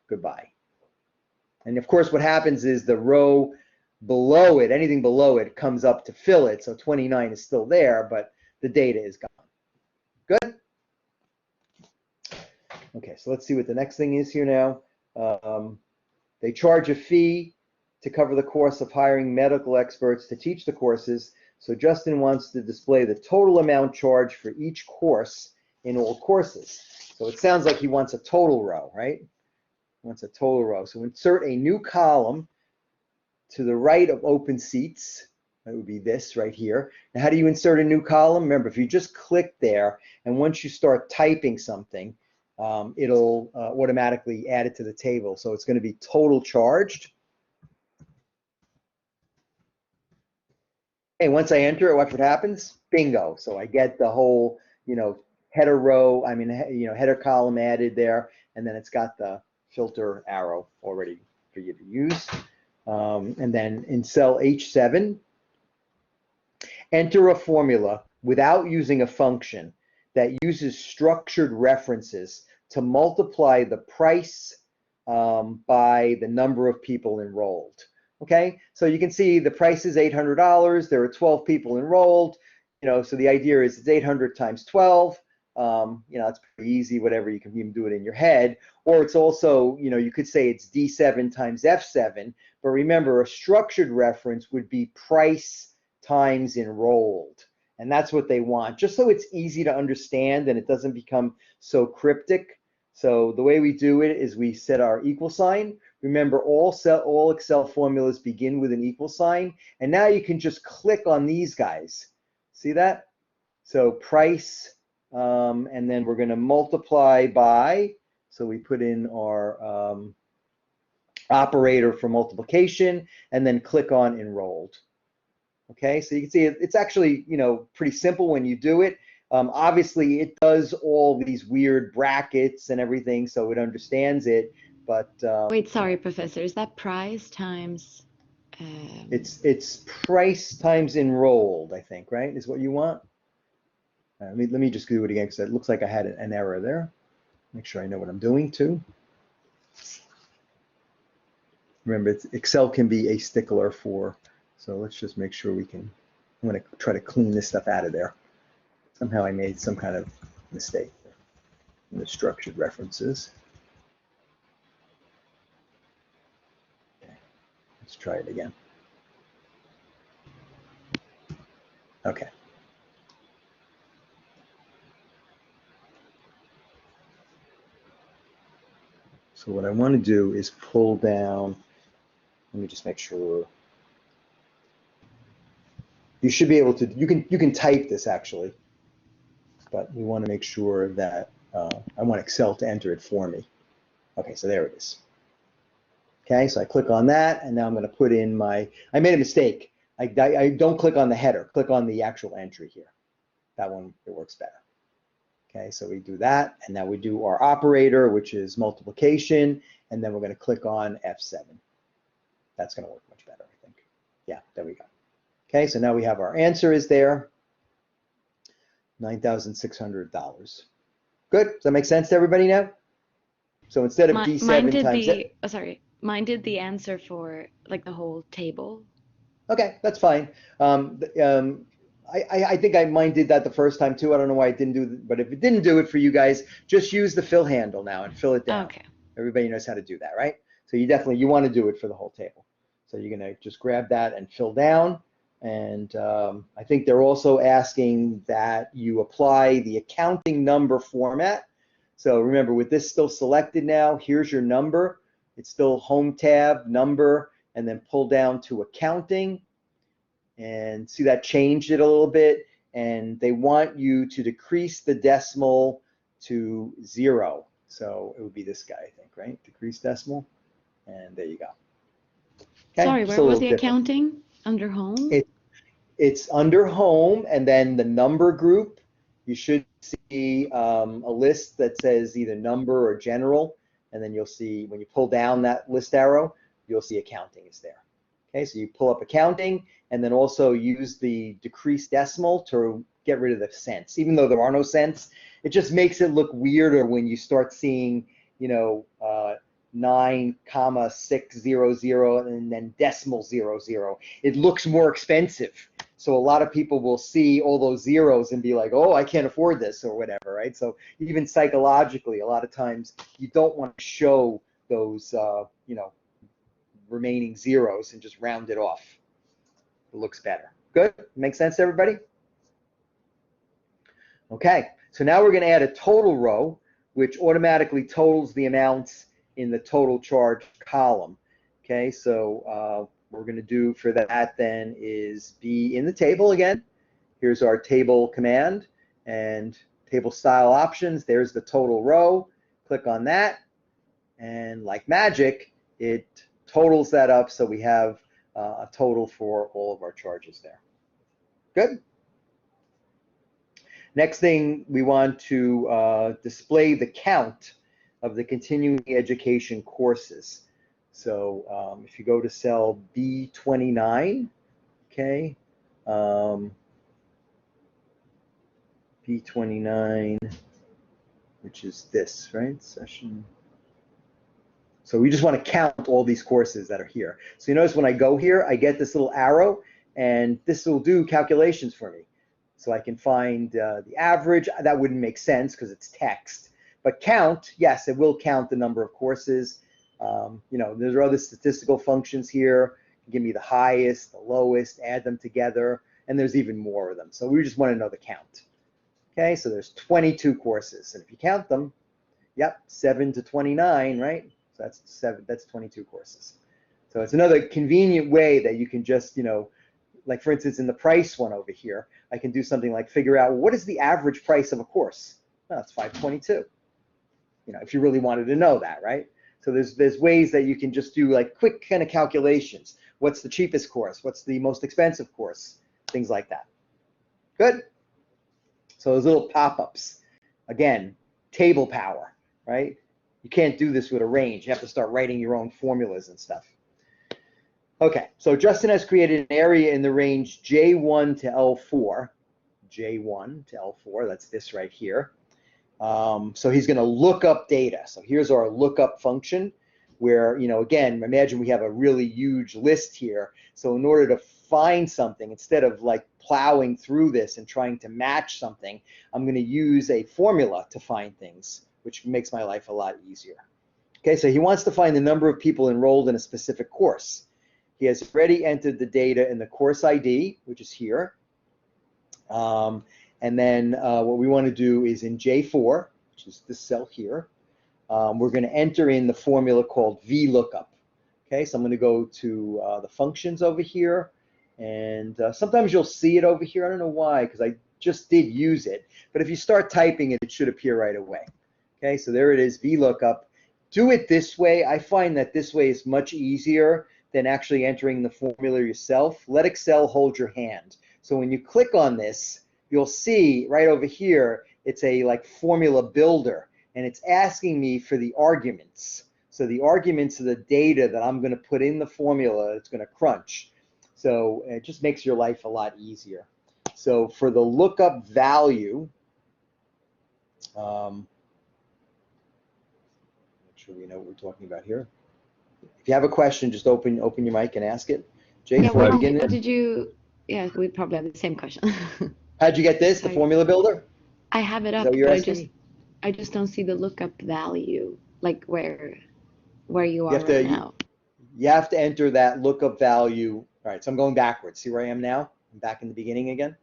goodbye. And of course, what happens is the row below it, anything below it, comes up to fill it. So 29 is still there, but the data is gone. Good? Okay, so let's see what the next thing is here now. They charge a fee to cover the cost of hiring medical experts to teach the courses. So Justin wants to display the total amount charged for each course in all courses. So it sounds like he wants a total row, right? He wants a total row. So insert a new column to the right of open seats. That would be this right here. Now, how do you insert a new column? Remember, if you just click there, and once you start typing something, it'll automatically add it to the table. So it's going to be total charged. And once I enter it, watch what happens. Bingo. So I get the whole, header row, header column added there, and then it's got the filter arrow already for you to use. And then in cell H7, enter a formula without using a function that uses structured references to multiply the price by the number of people enrolled. Okay, so you can see the price is $800. There are 12 people enrolled. So the idea is it's 800 times 12. It's pretty easy, whatever, you can even do it in your head. Or it's also, you could say it's D7 times F7. But remember, a structured reference would be price times enrolled. And that's what they want, just so it's easy to understand and it doesn't become so cryptic. So the way we do it is we set our equal sign. Remember, all Excel formulas begin with an equal sign. And now you can just click on these guys. See that? So price, and then we're going to multiply by, so we put in our operator for multiplication, and then click on enrolled. Okay, so you can see it's actually, pretty simple when you do it. Obviously, it does all these weird brackets and everything, so it understands it. But Wait, sorry, Professor. Is that price times? It's price times enrolled, I think, right? Is what you want. Let me just do it again because it looks like I had an error there. Make sure I know what I'm doing too. Remember, Excel can be a stickler for. So let's just make sure we can. I'm going to try to clean this stuff out of there. Somehow I made some kind of mistake in the structured references. Okay, let's try it again. Okay. So what I want to do is pull down. Let me just make sure. You should be able to. You can type this actually, but we want to make sure that I want Excel to enter it for me. Okay, so there it is. Okay, so I click on that, and now I'm going to put in my. I made a mistake. I don't click on the header. Click on the actual entry here. That one, it works better. Okay, so we do that, and now we do our operator, which is multiplication, and then we're going to click on F7. That's going to work much better, I think. Yeah, there we go. Okay, so now we have our answer is there, $9,600. Good, does that make sense to everybody now? So instead of D7 times Mine did the answer for like the whole table. Okay, that's fine. I think mine did that the first time too. I don't know why it didn't do it, but if it didn't do it for you guys, just use the fill handle now and fill it down. Okay. Everybody knows how to do that, right? So you want to do it for the whole table. So you're gonna just grab that and fill down, And I think they're also asking that you apply the accounting number format. So remember, with this still selected now, here's your number. It's still home tab, number, and then pull down to accounting. And see that changed it a little bit. And they want you to decrease the decimal to 0. So it would be this guy, I think, right? Decrease decimal. And there you go. Okay, Sorry, just where a was little the different. accounting? Under home? It's under home, and then the number group. You should see a list that says either number or general, and then you'll see when you pull down that list arrow, you'll see accounting is there. Okay, so you pull up accounting, and then also use the decreased decimal to get rid of the cents. Even though there are no cents, it just makes it look weirder when you start seeing, 9,600 and then decimal 00. It looks more expensive. So a lot of people will see all those zeros and be like, oh, I can't afford this or whatever, right? So even psychologically, a lot of times you don't want to show those, remaining zeros and just round it off. It looks better. Good? Make sense to everybody? Okay, so now we're going to add a total row, which automatically totals the amounts in the total charge column. Okay, so what we're going to do for that then is be in the table again. Here's our table command and table style options. There's the total row. Click on that, and like magic, it totals that up so we have a total for all of our charges there. Good. Next thing, we want to display the count of the continuing education courses. So if you go to cell B29, okay, B29, which is this, right, session. So we just want to count all these courses that are here. So you notice when I go here, I get this little arrow, and this will do calculations for me. So I can find the average. That wouldn't make sense because it's text. But count, yes, it will count the number of courses. There are other statistical functions here. Give me the highest, the lowest, add them together, and there's even more of them. So we just want to know the count. Okay, so there's 22 courses, and if you count them, yep, 7 to 29, right? So that's 22 courses. So it's another convenient way that you can just, like for instance, in the price one over here, I can do something like figure out what is the average price of a course? Well, it's $522. If you really wanted to know that, right? So there's ways that you can just do like quick kind of calculations. What's the cheapest course? What's the most expensive course? Things like that. Good. So those little pop-ups, again, table power, right? You can't do this with a range. You have to start writing your own formulas and stuff. Okay, so Justin has created an area in the range J1 to L4. J1 to L4, that's this right here. So he's going to look up data. So here's our lookup function where, again, imagine we have a really huge list here. So in order to find something, instead of like plowing through this and trying to match something, I'm going to use a formula to find things, which makes my life a lot easier. Okay, so he wants to find the number of people enrolled in a specific course. He has already entered the data in the course ID, which is here. And then what we want to do is in J4, which is this cell here, we're going to enter in the formula called vlookup. Okay, so I'm going to go to the functions over here, and sometimes you'll see it over here. I don't know why, because I just did use it. But if you start typing it, it should appear right away. Okay, so there it is, vlookup. Do it this way. I find that this way is much easier than actually entering the formula yourself. Let Excel hold your hand. So when you click on this, you'll see right over here, it's a like formula builder, and it's asking me for the arguments. So the arguments are the data that I'm going to put in the formula it's going to crunch. So it just makes your life a lot easier. So for the lookup value, make sure we know what we're talking about here. If you have a question, just open your mic and ask it. Jay, Yeah, before I what begin. did you? Yeah, we probably have the same question. How'd you get this? The formula builder? I have it Is up, that what you're but asking me? I just don't see the lookup value, like where you are You have to right now. you have to enter that lookup value All right, so I'm going backwards. See where I am now? I'm back in the beginning again.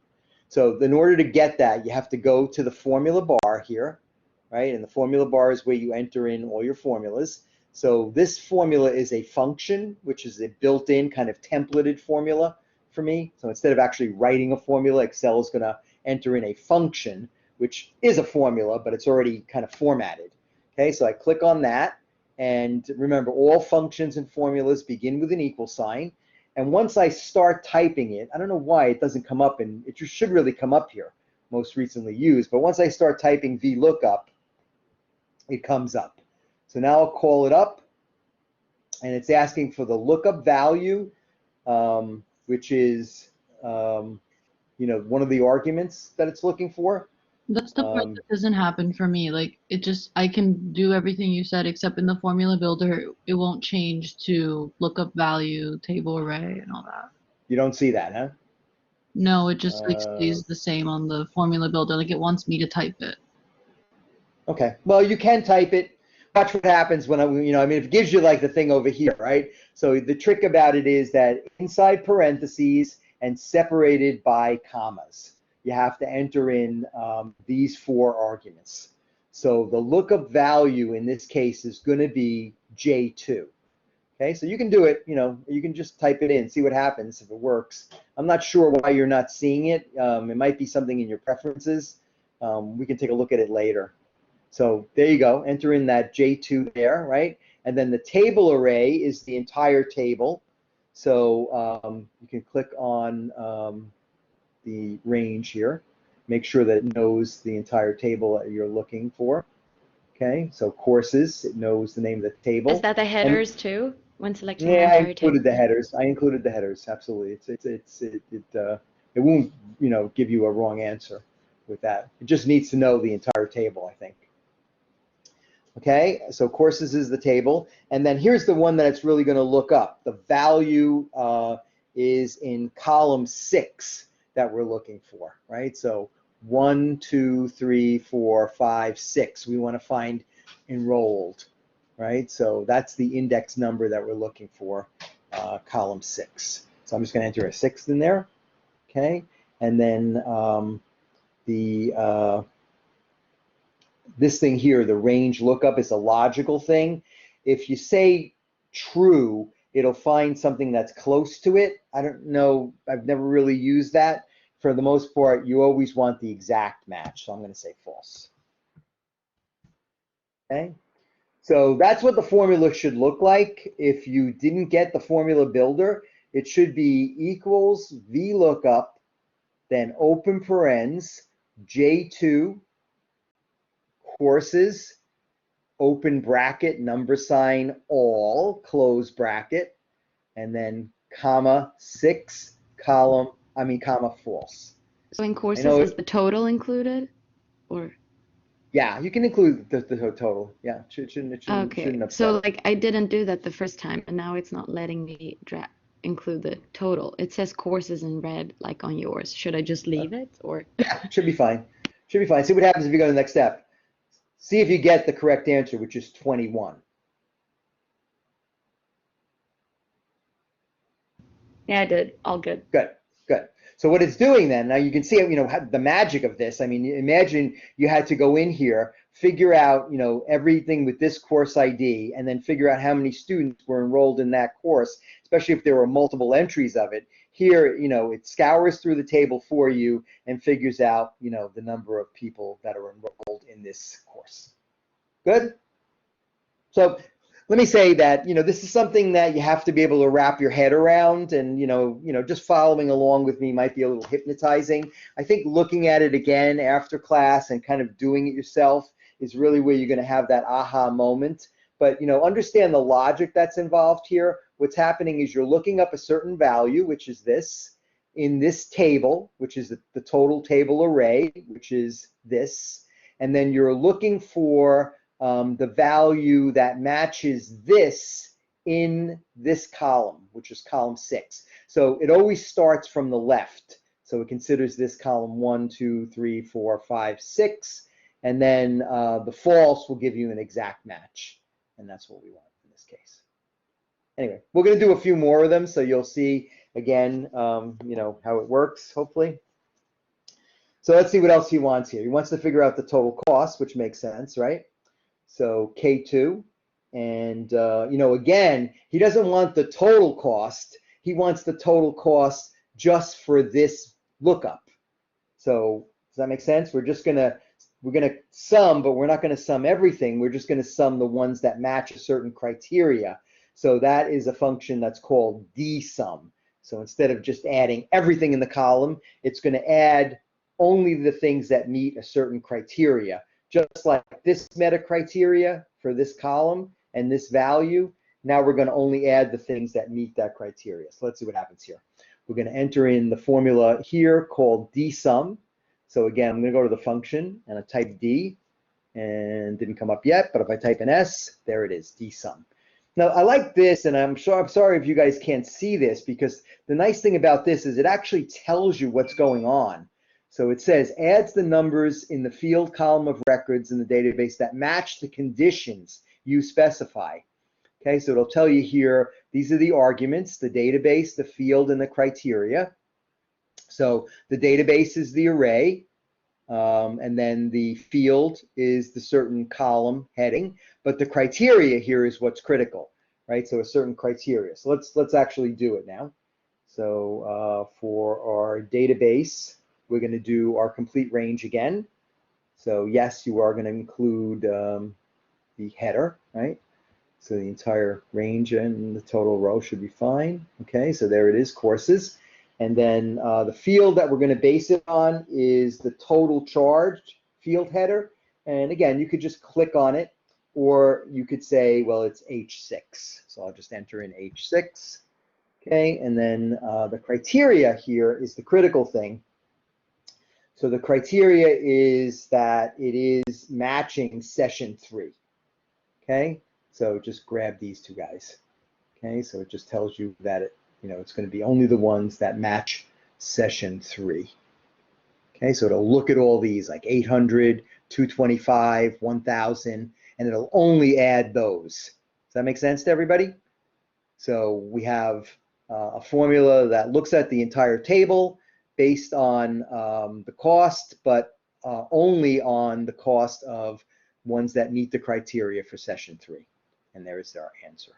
So in order to get that, you have to go to the formula bar here, right? And the formula bar is where you enter in all your formulas. So this formula is a function, which is a built-in kind of templated formula for me. So instead of actually writing a formula, Excel is going to enter in a function, which is a formula, but it's already kind of formatted. Okay, so I click on that. And remember, all functions and formulas begin with an equal sign. And once I start typing it, I don't know why it doesn't come up, and it should really come up here, most recently used. But once I start typing vlookup, it comes up. So now I'll call it up, and it's asking for the lookup value, which is one of the arguments that it's looking for. That's the part that doesn't happen for me. Like I can do everything you said except in the formula builder, it won't change to lookup value, table array, and all that. You don't see that, huh? No, it just like stays the same on the formula builder. Like it wants me to type it. Okay, well, you can type it. Watch what happens when it gives you like the thing over here, right? So the trick about it is that inside parentheses and separated by commas, you have to enter in these 4 arguments. So the lookup value in this case is going to be J2. Okay, so you can do it, you can just type it in, see what happens if it works. I'm not sure why you're not seeing it. It might be something in your preferences. We can take a look at it later. So there you go, enter in that J2 there, right? And then the table array is the entire table. So you can click on the range here, make sure that it knows the entire table that you're looking for. Okay, so courses, it knows the name of the table. Is that the headers too? When selecting the Yeah, entire I included table? the headers. I included the headers, absolutely. It won't give you a wrong answer with that. It just needs to know the entire table, I think. Okay, so courses is the table, and then here's the one that it's really going to look up. The value is in column 6 that we're looking for, right? So 1, 2, 3, 4, 5, 6. We want to find enrolled, right? So that's the index number that we're looking for, column 6. So I'm just going to enter a 6 in there, okay? And then this thing here, the range lookup, is a logical thing. If you say true, it'll find something that's close to it. I don't know, I've never really used that. For the most part, you always want the exact match, so I'm going to say false. Okay, so that's what the formula should look like. If you didn't get the formula builder, it should be equals vlookup, then open parens, J2, courses, open bracket, number sign, all, close bracket, and then comma 6, comma false. So in courses, is the total included? Or? Yeah, you can include the total. Yeah, it shouldn't upset. So like I didn't do that the first time, and now it's not letting me include the total. It says courses in red, like on yours. Should I just leave it, or? Yeah, should be fine. Should be fine. See what happens if you go to the next step. See if you get the correct answer, which is 21. Yeah, I did. All good. Good, good. So what it's doing then, now you can see, the magic of this. I mean, imagine you had to go in here, figure out, everything with this course ID, and then figure out how many students were enrolled in that course, especially if there were multiple entries of it. Here, it scours through the table for you and figures out, the number of people that are enrolled in this course. Good? So let me say that, this is something that you have to be able to wrap your head around, and, just following along with me might be a little hypnotizing. I think looking at it again after class and kind of doing it yourself is really where you're going to have that aha moment. But, understand the logic that's involved here. What's happening is you're looking up a certain value, which is this, in this table, which is the total table array, which is this. And then you're looking for the value that matches this in this column, which is column 6. So it always starts from the left. So it considers this column 1, 2, 3, 4, 5, 6. And then the false will give you an exact match. And that's what we want in this case. Anyway, we're going to do a few more of them, so you'll see again, you know, how it works, hopefully. So let's see what else he wants here. He wants to figure out the total cost, which makes sense, right? So K2, and you know, again, he doesn't want the total cost. He wants the total cost just for this lookup. So does that make sense? We're gonna sum, but we're not gonna sum everything. We're just gonna sum the ones that match a certain criteria. So that is a function that's called dsum. So instead of just adding everything in the column, it's gonna add only the things that meet a certain criteria. Just like this meta criteria for this column and this value, now we're gonna only add the things that meet that criteria. So let's see what happens here. We're gonna enter in the formula here called dsum. So again, I'm gonna go to the function and I type D, and didn't come up yet, but if I type an S, there it is, dsum. Now I like this, and I'm sorry if you guys can't see this, because the nice thing about this is it actually tells you what's going on. So it says adds the numbers in the field column of records in the database that match the conditions you specify. Okay, so it'll tell you here, these are the arguments, the database, the field, and the criteria. So the database is the array, and then the field is the certain column heading, but the criteria here is what's critical, right? So a certain criteria. So let's actually do it now. So for our database, we're going to do our complete range again. So yes, you are going to include the header, right? So the entire range and the total row should be fine. Okay, so there it is, courses. And then the field that we're going to base it on is the total charged field header. And again, you could just click on it, or you could say, well, it's H6. So I'll just enter in H6. Okay, and then the criteria here is the critical thing. So the criteria is that it is matching session 3. Okay, so just grab these two guys. Okay, so it just tells you that it's going to be only the ones that match session 3. Okay, so it'll look at all these like 800, 225, 1000, and it'll only add those. Does that make sense to everybody? So we have a formula that looks at the entire table based on the cost, but only on the cost of ones that meet the criteria for session 3. And there is our answer.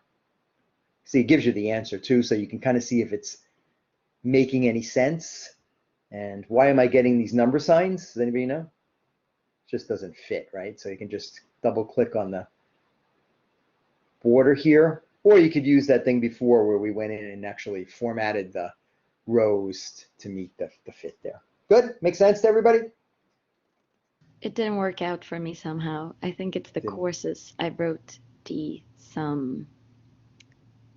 See, it gives you the answer too, so you can kind of see if it's making any sense. And why am I getting these number signs? Does anybody know? It just doesn't fit, right? So you can just double click on the border here, or you could use that thing before where we went in and actually formatted the rows to meet the fit there. Good? Make sense to everybody? It didn't work out for me somehow. I think it's the courses. I wrote dsum.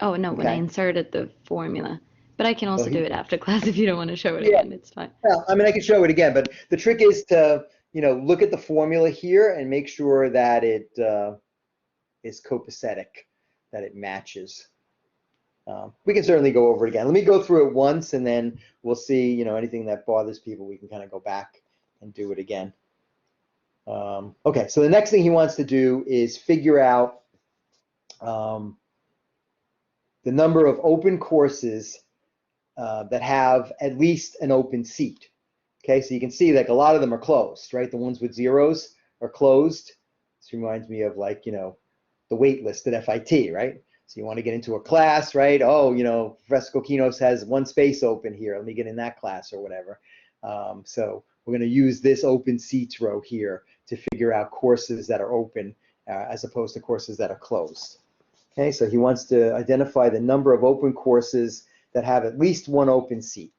Oh, no, when I inserted the formula. But I can also do it after class if you don't want to show it again. It's fine. Well, I mean, I can show it again, but the trick is to, look at the formula here and make sure that it is copacetic, that it matches. We can certainly go over it again. Let me go through it once, and then we'll see, anything that bothers people, we can kind of go back and do it again. Okay, so the next thing he wants to do is figure out the number of open courses that have at least an open seat. Okay, so you can see like a lot of them are closed, right? The ones with zeros are closed. This reminds me of like, the wait list at FIT, right? So you want to get into a class, right? Oh, Professor Kokinos has one space open here. Let me get in that class or whatever. So we're going to use this open seats row here to figure out courses that are open as opposed to courses that are closed. Okay, so he wants to identify the number of open courses that have at least one open seat.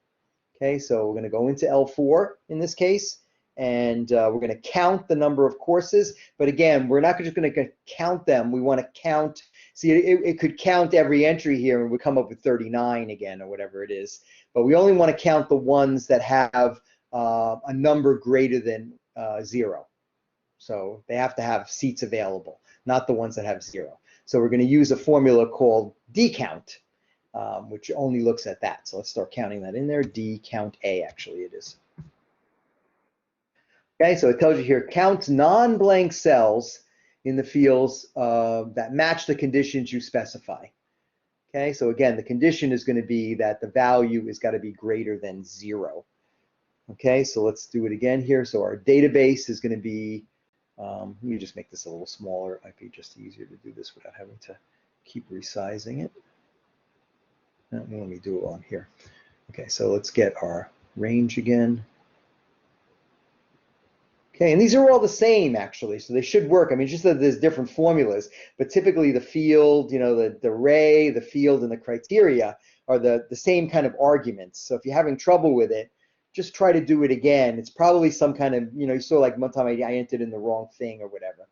Okay, so we're going to go into L4 in this case, and we're going to count the number of courses. But again, we're not just going to count them. We want to count. See, it could count every entry here, and we come up with 39 again, or whatever it is. But we only want to count the ones that have a number greater than 0. So they have to have seats available, not the ones that have 0. So we're going to use a formula called dcount, which only looks at that. So let's start counting that in there. Dcount A, actually it is. Okay, so it tells you here, count non-blank cells in the fields that match the conditions you specify. Okay, so again, the condition is going to be that the value is got to be greater than 0. Okay, so let's do it again here. So our database is going to be, let me just make this a little smaller. It might be just easier to do this without having to keep resizing it. Let me do it on here. Okay, so let's get our range again. Okay, and these are all the same actually, so they should work. I mean, just that there's different formulas, but typically the field, you know, the array, the field, and the criteria are the same kind of arguments. So if you're having trouble with it, just try to do it again. It's probably some kind of, you know, you saw like one time I entered in the wrong thing or whatever.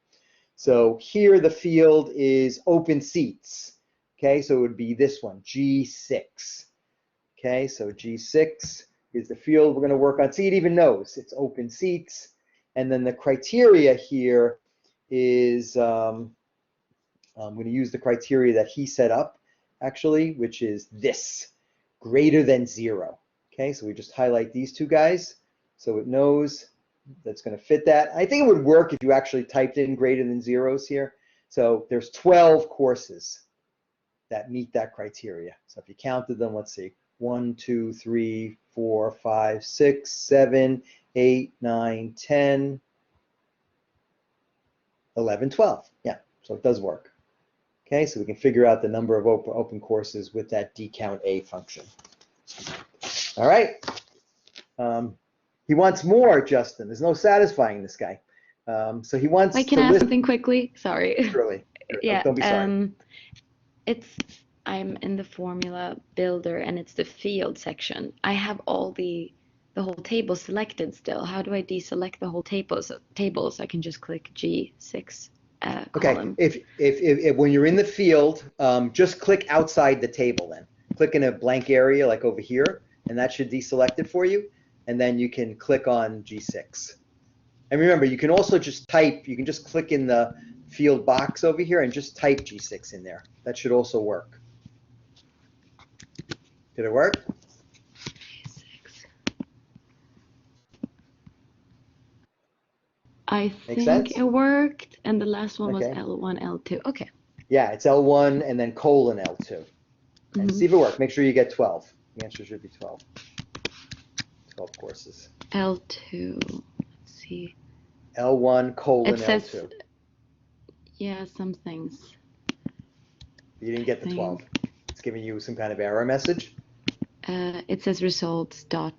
So here the field is open seats. Okay, so it would be this one, G6. Okay, so G6 is the field we're going to work on. See, it even knows it's open seats. And then the criteria here is, I'm going to use the criteria that he set up, actually, which is this, greater than 0. Okay, so we just highlight these two guys, so it knows that's going to fit that. I think it would work if you actually typed in greater than 0s here. So there's 12 courses that meet that criteria. So if you counted them, let's see, 1, 2, 3, 4, 5, 6, 7, 8, 9, 10, 11, 12. Yeah, so it does work. Okay, so we can figure out the number of open courses with that dCountA function. All right. He wants more, Justin. There's no satisfying this guy. So he wants Can I ask something quickly? Sorry. Surely. Yeah. Don't be sorry. I'm in the formula builder and it's the field section. I have all the whole table selected still. How do I deselect the whole table so I can just click G6 column? Okay. If when you're in the field, just click outside the table then. Click in a blank area like over here, and that should deselect it for you. And then you can click on G6. And remember, you can also just type, you can just click in the field box over here and just type G6 in there. That should also work. Did it work? G6. I think it worked, and the last one was L1, L2. Okay. Yeah, it's L1 and then colon L2. And see if it works. Make sure you get 12. The answer should be 12. 12 courses. L2. Let's see. L1 colon it says, L2. Yeah, some things. You didn't get the 12. It's giving you some kind of error message. It says results ... So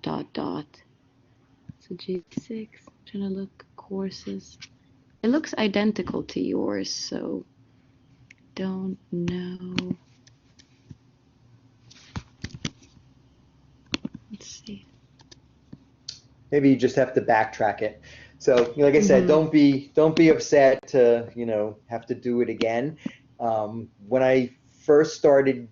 G6. Trying to look courses. It looks identical to yours, so don't know. Let's see. Maybe you just have to backtrack it. So, like I said, don't be upset to have to do it again. When I first started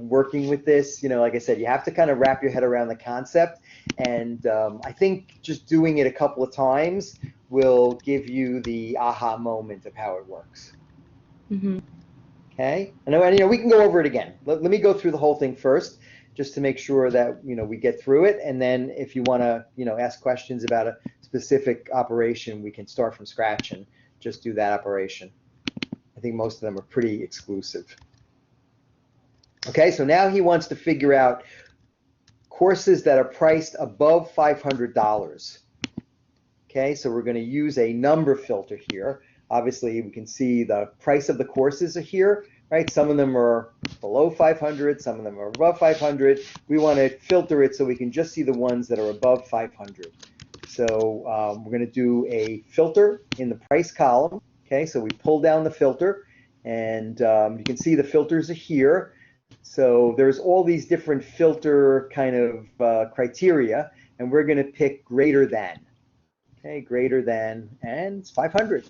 working with this, like I said, you have to kind of wrap your head around the concept, and I think just doing it a couple of times will give you the aha moment of how it works. Okay, and we can go over it again. Let me go through the whole thing first, just to make sure that we get through it, and then if you want to ask questions about a specific operation, we can start from scratch and just do that operation. I think most of them are pretty exclusive. Okay, so now he wants to figure out courses that are priced above $500. Okay, so we're going to use a number filter here. Obviously, we can see the price of the courses are here, right? Some of them are below 500, some of them are above 500. We want to filter it so we can just see the ones that are above 500. So we're going to do a filter in the price column. Okay, so we pull down the filter, and you can see the filters are here. So there's all these different filter kind of criteria, and we're going to pick greater than. Okay, greater than, and it's 500.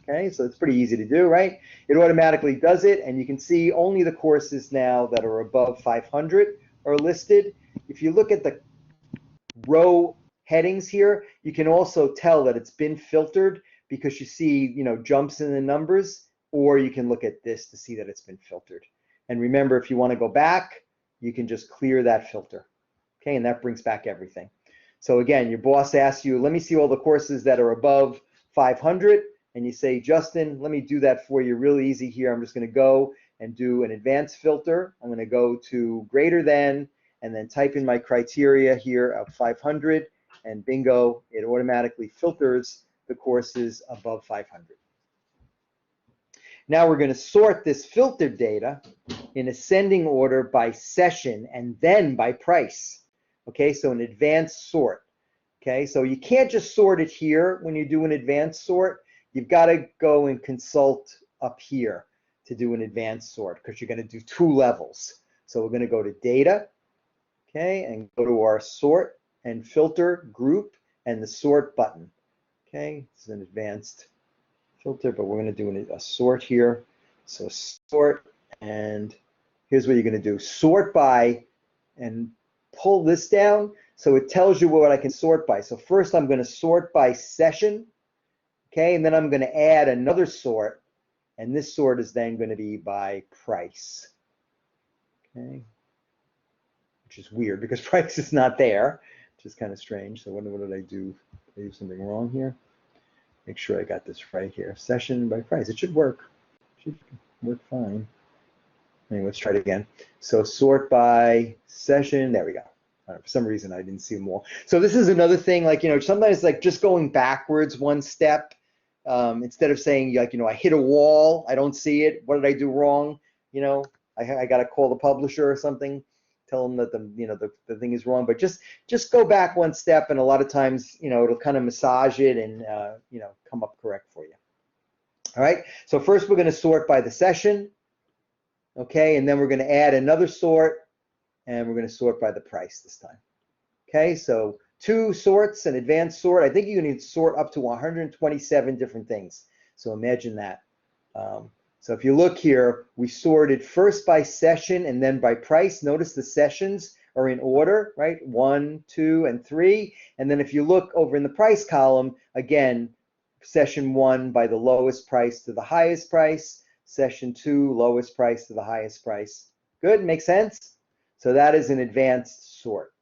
Okay, so it's pretty easy to do, right? It automatically does it, and you can see only the courses now that are above 500 are listed. If you look at the row headings here, you can also tell that it's been filtered because you see, jumps in the numbers, or you can look at this to see that it's been filtered. And remember, if you want to go back, you can just clear that filter. Okay, and that brings back everything. So again, your boss asks you, let me see all the courses that are above 500, and you say, Justin, let me do that for you really easy here. I'm just going to go and do an advanced filter. I'm going to go to greater than and then type in my criteria here of 500, and bingo, it automatically filters the courses above 500. Now we're going to sort this filtered data in ascending order by session and then by price. Okay, so an advanced sort. Okay, so you can't just sort it here when you do an advanced sort. You've got to go and consult up here to do an advanced sort because you're going to do 2 levels. So we're going to go to data, okay, and go to our sort and filter group and the sort button. Okay, this is an advanced filter, but we're going to do a sort here. So sort, and here's what you're going to do. Sort by, and pull this down so it tells you what I can sort by. So first I'm going to sort by session, okay, and then I'm going to add another sort, and this sort is then going to be by price. Okay, which is weird because price is not there, which is kind of strange. So what did I do? Did I do something wrong here? Make sure I got this right here. Session by price. It should work. It should work fine. Anyway, let's try it again. So sort by session. There we go. For some reason, I didn't see them all. So this is another thing, like, sometimes like just going backwards one step, instead of saying, like, I hit a wall, I don't see it. What did I do wrong? I got to call the publisher or something, tell them that the thing is wrong. But just go back one step, and a lot of times, it'll kind of massage it and come up correct for you. All right. So first we're going to sort by the session, okay, and then we're going to add another sort, and we're going to sort by the price this time. Okay. So 2 sorts, an advanced sort. I think you need to sort up to 127 different things. So imagine that. So if you look here, we sorted first by session and then by price. Notice the sessions are in order, right? 1, 2, and 3. And then if you look over in the price column, again, session 1 by the lowest price to the highest price, session 2, lowest price to the highest price. Good, makes sense? So that is an advanced sort.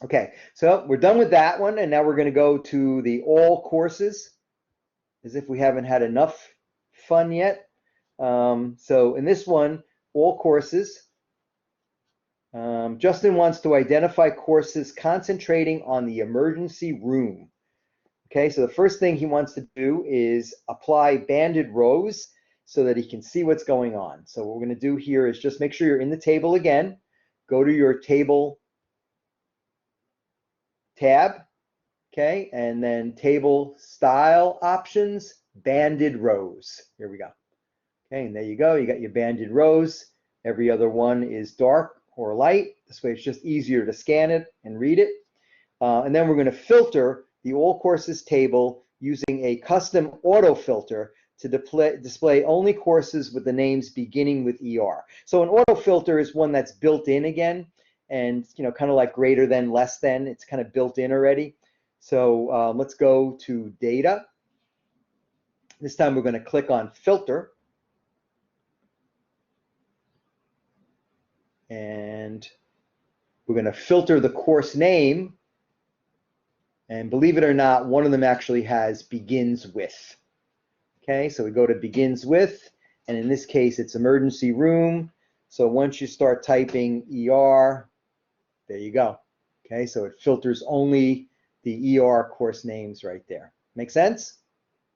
Okay, so we're done with that one, and now we're going to go to the all courses, as if we haven't had enough fun yet. So in this one, all courses, Justin wants to identify courses concentrating on the emergency room. Okay, so the first thing he wants to do is apply banded rows so that he can see what's going on. So what we're going to do here is just make sure you're in the table again. Go to your table tab, okay, and then table style options, banded rows. Here we go. Okay, and there you go. You got your banded rows. Every other one is dark or light. This way it's just easier to scan it and read it. And then we're going to filter the all courses table using a custom auto filter to display only courses with the names beginning with ER. So an auto filter is one that's built in again, and kind of like greater than, less than. It's kind of built in already. So let's go to data. This time we're going to click on filter. And we're going to filter the course name. And believe it or not, one of them actually has begins with. Okay, so we go to begins with, and in this case, it's emergency room. So once you start typing ER, there you go. Okay, so it filters only the ER course names right there. Make sense?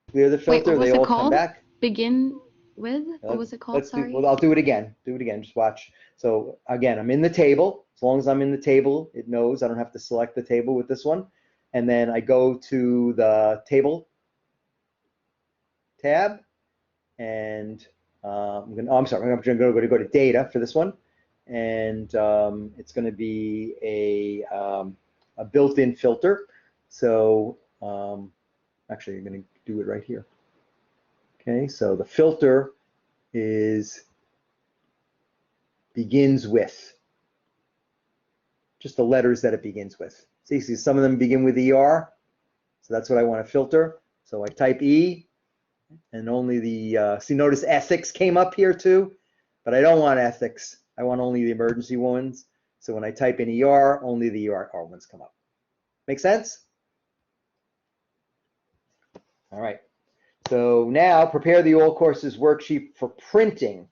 Clear the filter, Wait, what was they all it called? come back. Begin with? What was it called? Sorry. Well, I'll do it again. Do it again. Just watch. So again, I'm in the table. As long as I'm in the table, it knows I don't have to select the table with this one. And then I go to the table tab, and I'm going to go to data for this one, and it's going to be a built-in filter. So actually, I'm going to do it right here. Okay, so the filter is begins with, just the letters that it begins with. See, some of them begin with ER, so that's what I want to filter. So I type E, and only the, notice ethics came up here too, but I don't want ethics. I want only the emergency ones. So when I type in ER, only the ER ones come up. Make sense? All right. So now prepare the all courses worksheet for printing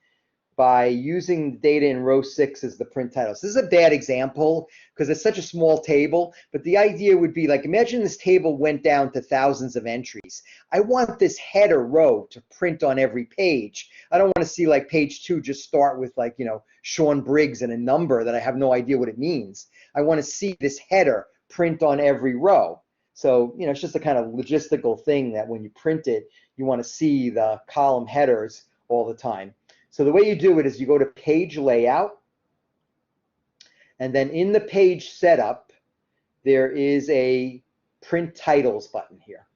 by using the data in row 6 as the print titles. This is a bad example because it's such a small table, but the idea would be like, imagine this table went down to thousands of entries. I want this header row to print on every page. I don't want to see like page 2 just start with like, you know, Sean Briggs and a number that I have no idea what it means. I want to see this header print on every row. So, you know, it's just a kind of logistical thing that when you print it, you want to see the column headers all the time. So the way you do it is you go to page layout, and then in the page setup, there is a print titles button here.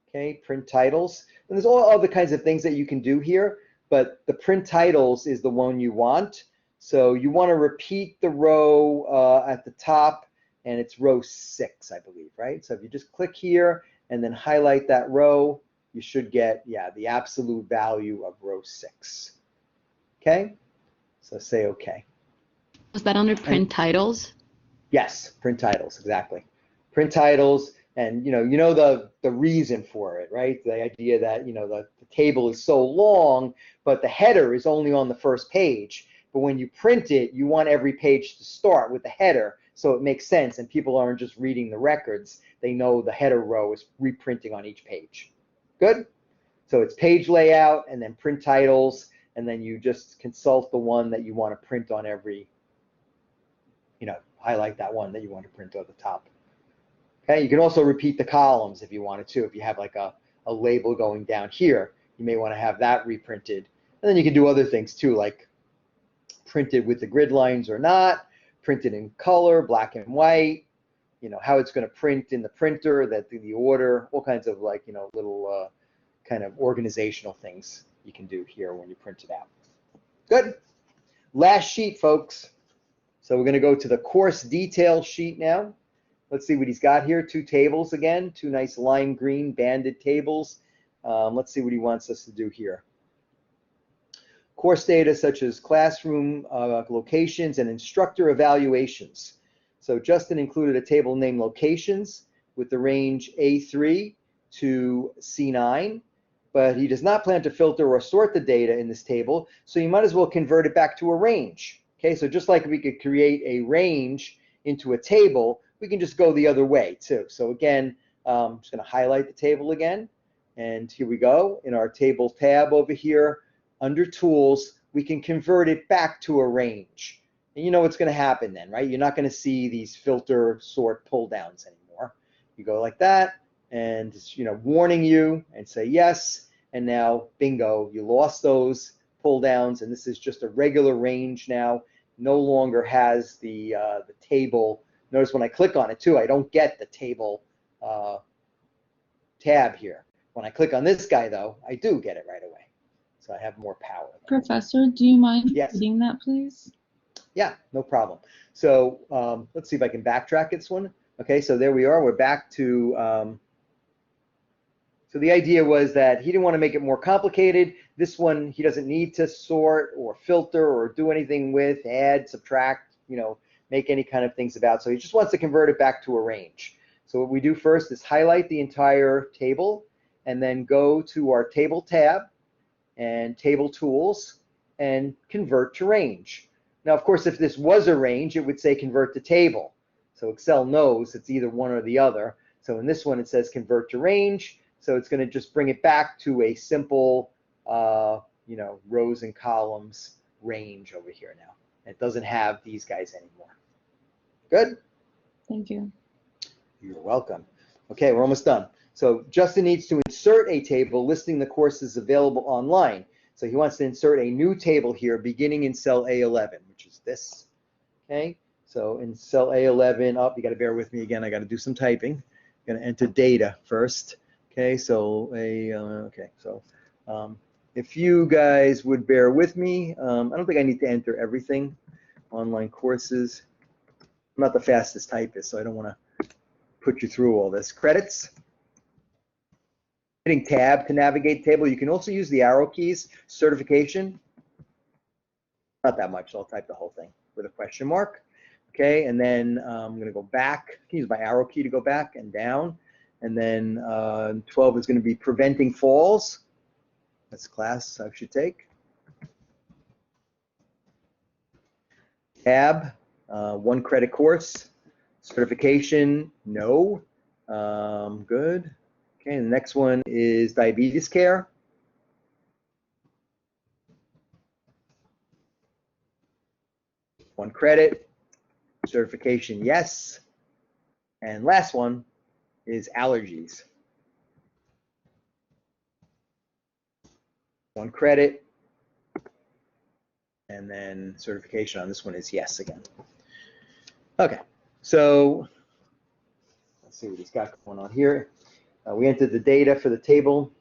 Okay, print titles. And there's all other kinds of things that you can do here, but the print titles is the one you want. So you want to repeat the row at the top, and it's row 6, I believe, right? So if you just click here and then highlight that row, you should get, yeah, the absolute value of row 6. Okay, so say okay. Was that under print titles? Yes, print titles, exactly. Print titles, and you know the reason for it, right? The idea that, you know, the table is so long, but the header is only on the first page. But when you print it, you want every page to start with the header, so it makes sense, and people aren't just reading the records. They know the header row is reprinting on each page. Good? So it's page layout, and then print titles, and then you just consult the one that you want to print on every, you know, highlight that one that you want to print at the top. Okay, you can also repeat the columns if you wanted to. If you have like a label going down here, you may want to have that reprinted. And then you can do other things too, like printed with the grid lines or not, printed in color, black and white, you know, how it's going to print in the printer, that the order, all kinds of like, you know, little kind of organizational things you can do here when you print it out. Good. Last sheet, folks. So we're going to go to the course detail sheet now. Let's see what he's got here. 2 tables again, 2 nice lime green banded tables. Let's see what he wants us to do here. Course data such as classroom locations and instructor evaluations. So Justin included a table named locations with the range A3 to C9. But he does not plan to filter or sort the data in this table, so you might as well convert it back to a range. Okay, so just like we could create a range into a table, we can just go the other way too. So again, I'm just going to highlight the table again, and here we go. In our table tab over here, under tools, we can convert it back to a range. And you know what's going to happen then, right? You're not going to see these filter, sort, pull downs anymore. You go like that, and it's, you know, warning you, and say yes. And now, bingo, you lost those pull downs, and this is just a regular range now. No longer has the table. Notice when I click on it too, I don't get the table tab here. When I click on this guy though, I do get it right away. So I have more power. Professor, do you mind Yes. repeating that, please? Yeah, no problem. So let's see if I can backtrack this one. Okay, so there we are. We're back to. So the idea was that he didn't want to make it more complicated. This one, he doesn't need to sort or filter or do anything with, add, subtract, you know, make any kind of things about. So he just wants to convert it back to a range. So what we do first is highlight the entire table and then go to our table tab and table tools and convert to range. Now, of course, if this was a range, it would say convert to table. So Excel knows it's either one or the other. So in this one, it says convert to range. So it's going to just bring it back to a simple, you know, rows and columns range over here now. It doesn't have these guys anymore. Good? Thank you. You're welcome. Okay, we're almost done. So Justin needs to insert a table listing the courses available online. So he wants to insert a new table here beginning in cell A11, which is this. Okay, so in cell A11, oh, you got to bear with me again. I got to do some typing. I'm going to enter data first. Okay, so if you guys would bear with me, I don't think I need to enter everything. Online courses. I'm not the fastest typist, so I don't want to put you through all this. Credits. Hitting tab to navigate the table. You can also use the arrow keys. Certification. Not that much, so I'll type the whole thing with a question mark. Okay, and then I'm going to go back. I can use my arrow key to go back and down. And then 12 is going to be preventing falls. That's class I should take. Tab, 1 credit course. Certification, no. Good. Okay, the next one is diabetes care. One credit. Certification, yes. And last one is allergies. 1 credit. And then certification on this one is yes again. Okay, so let's see what he's got going on here. We entered the data for the table.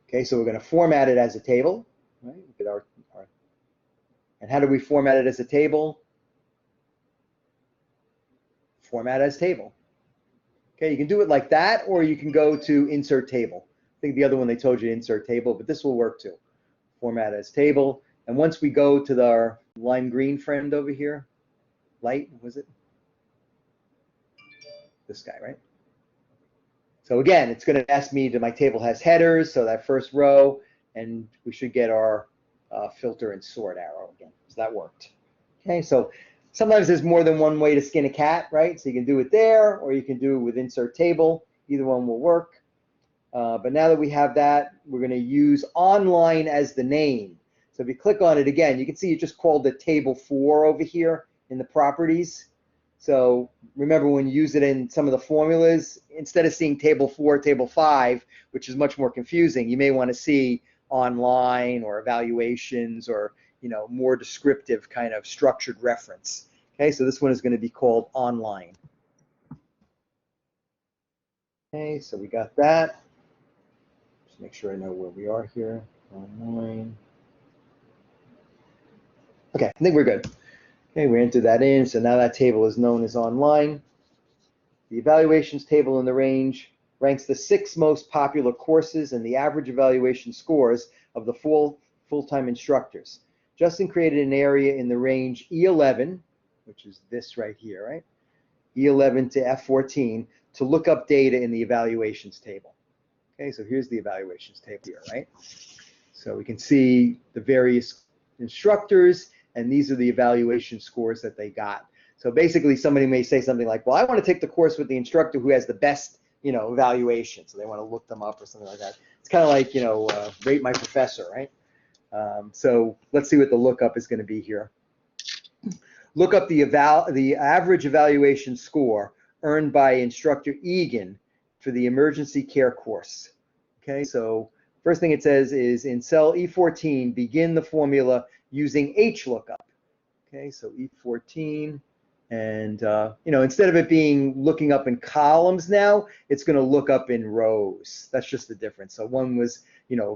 Okay, so we're going to format it as a table, right? Look at and how do we format it as a table? Format as table. Okay, you can do it like that, or you can go to insert table. I think the other one they told you to insert table, but this will work too. Format as table. And once we go to our lime green friend over here, light, was it? This guy, right? So again, it's going to ask me that my table has headers, so that first row, and we should get our filter and sort arrow again. So that worked. Okay, so sometimes there's more than one way to skin a cat, right? So you can do it there, or you can do it with insert table. Either one will work. But now that we have that, we're going to use online as the name. So if you click on it again, you can see it just called it table 4 over here in the properties. So remember when you use it in some of the formulas, instead of seeing table 4, table 5, which is much more confusing, you may want to see online or evaluations or more descriptive kind of structured reference. Okay, so this one is going to be called online. Okay, so we got that. Just make sure I know where we are here. Online. Okay, I think we're good. Okay, we entered that in, so now that table is known as online. The evaluations table in the range ranks the 6 most popular courses and the average evaluation scores of the full-time instructors. Justin created an area in the range E11, which is this right here, right? E11 to F14 to look up data in the evaluations table. Okay, so here's the evaluations table here, right? So we can see the various instructors, and these are the evaluation scores that they got. So basically somebody may say something like, well, I want to take the course with the instructor who has the best, evaluation. So they want to look them up or something like that. It's kind of like, rate my professor, right? So let's see what the lookup is going to be here. Look up the average evaluation score earned by instructor Egan for the emergency care course. Okay, so first thing it says is in cell E14, begin the formula using HLOOKUP. Okay, so E14, and instead of it being looking up in columns now, it's going to look up in rows. That's just the difference. So one was,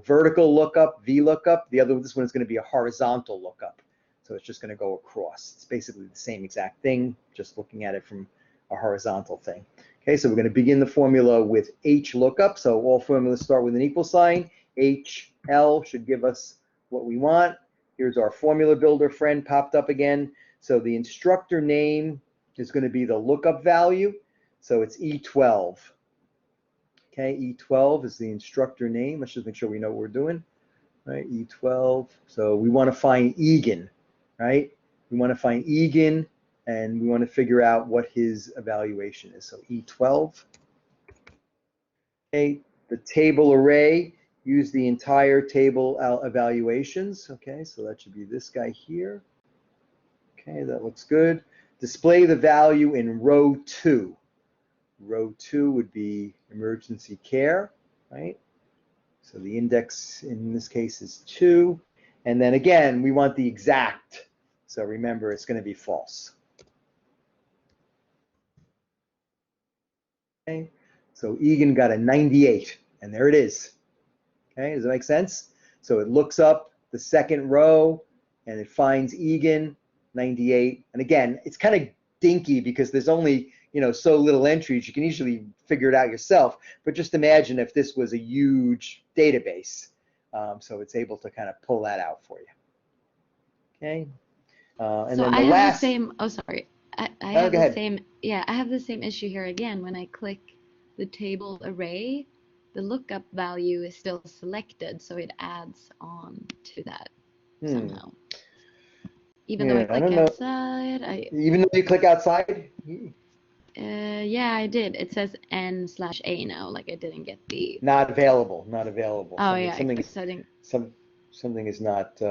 vertical lookup, vlookup. This one is going to be a horizontal lookup. So it's just going to go across. It's basically the same exact thing, just looking at it from a horizontal thing. Okay, so we're going to begin the formula with HLOOKUP. So all formulas start with an equal sign. HL should give us what we want. Here's our formula builder friend popped up again. So the instructor name is going to be the lookup value. So it's E12. Okay, E12 is the instructor name. Let's just make sure we know what we're doing. Right, E12. So we want to find Egan, right? We want to find Egan, and we want to figure out what his evaluation is. So E12. Okay, the table array, use the entire table evaluations. Okay, so that should be this guy here. Okay, that looks good. Display the value in row 2. Row 2 would be emergency care, right? So the index in this case is 2. And then again, we want the exact. So remember, it's going to be false. Okay, so Egan got a 98, and there it is. Okay, does that make sense? So it looks up the second row, and it finds Egan, 98. And again, it's kind of dinky because there's only, so little entries. You can easily figure it out yourself. But just imagine if this was a huge database. So it's able to kind of pull that out for you. Okay. And so then I the have last. the same. Oh, sorry. I Oh, have go the ahead. same, yeah, I have the same issue here again. When I click the table array, the lookup value is still selected, so it adds on to that somehow. Even though I Yeah, I click don't know. outside, Even though you click outside? yeah, I did. It says n/a now, like I didn't get the, Not available, not available. oh yeah, I clicked Is, setting. something is not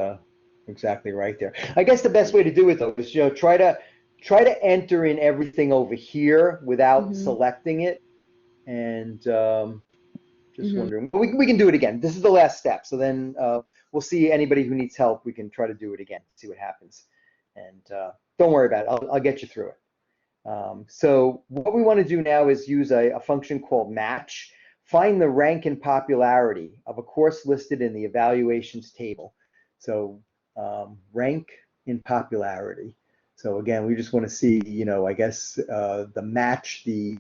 exactly right there. I guess the best way to do it though is, try to enter in everything over here without selecting it, and just wondering. We can do it again. This is the last step. So then we'll see anybody who needs help. We can try to do it again, see what happens, and don't worry about it. I'll get you through it. So what we want to do now is use a function called match. Find the rank and popularity of a course listed in the evaluations table. So rank in popularity. So again, we just want to see, I guess the match, the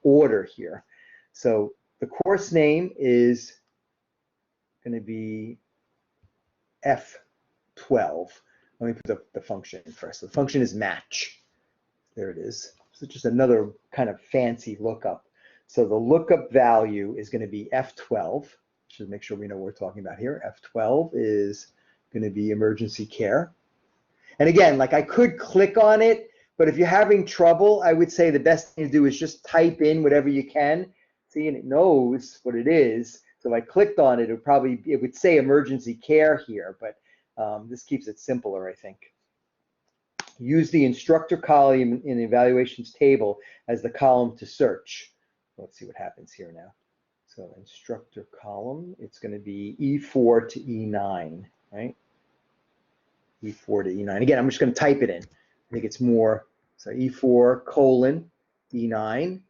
order here. So the course name is going to be F12. Let me put the function in first. The function is match. There it is. So just another kind of fancy lookup. So the lookup value is going to be F12. Should make sure we know what we're talking about here. F12 is going to be emergency care. And again, like I could click on it, but if you're having trouble, I would say the best thing to do is just type in whatever you can. See, and it knows what it is. So if I clicked on it, it would say emergency care here, but this keeps it simpler, I think. Use the instructor column in the evaluations table as the column to search. Let's see what happens here now. So instructor column, it's going to be E4 to E9, right? E4 to E9. Again, I'm just going to type it in. I think it's more. So E4 colon E9,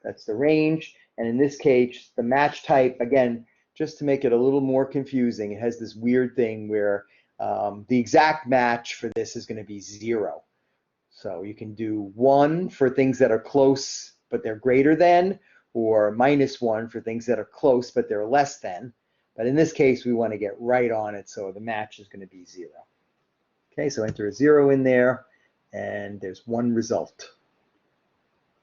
that's the range. And in this case, the match type, again, just to make it a little more confusing, it has this weird thing where the exact match for this is going to be 0. So you can do 1 for things that are close, but they're greater than, or -1 for things that are close, but they're less than. But in this case, we want to get right on it, so the match is going to be 0. Okay, so enter a 0 in there, and there's 1 result.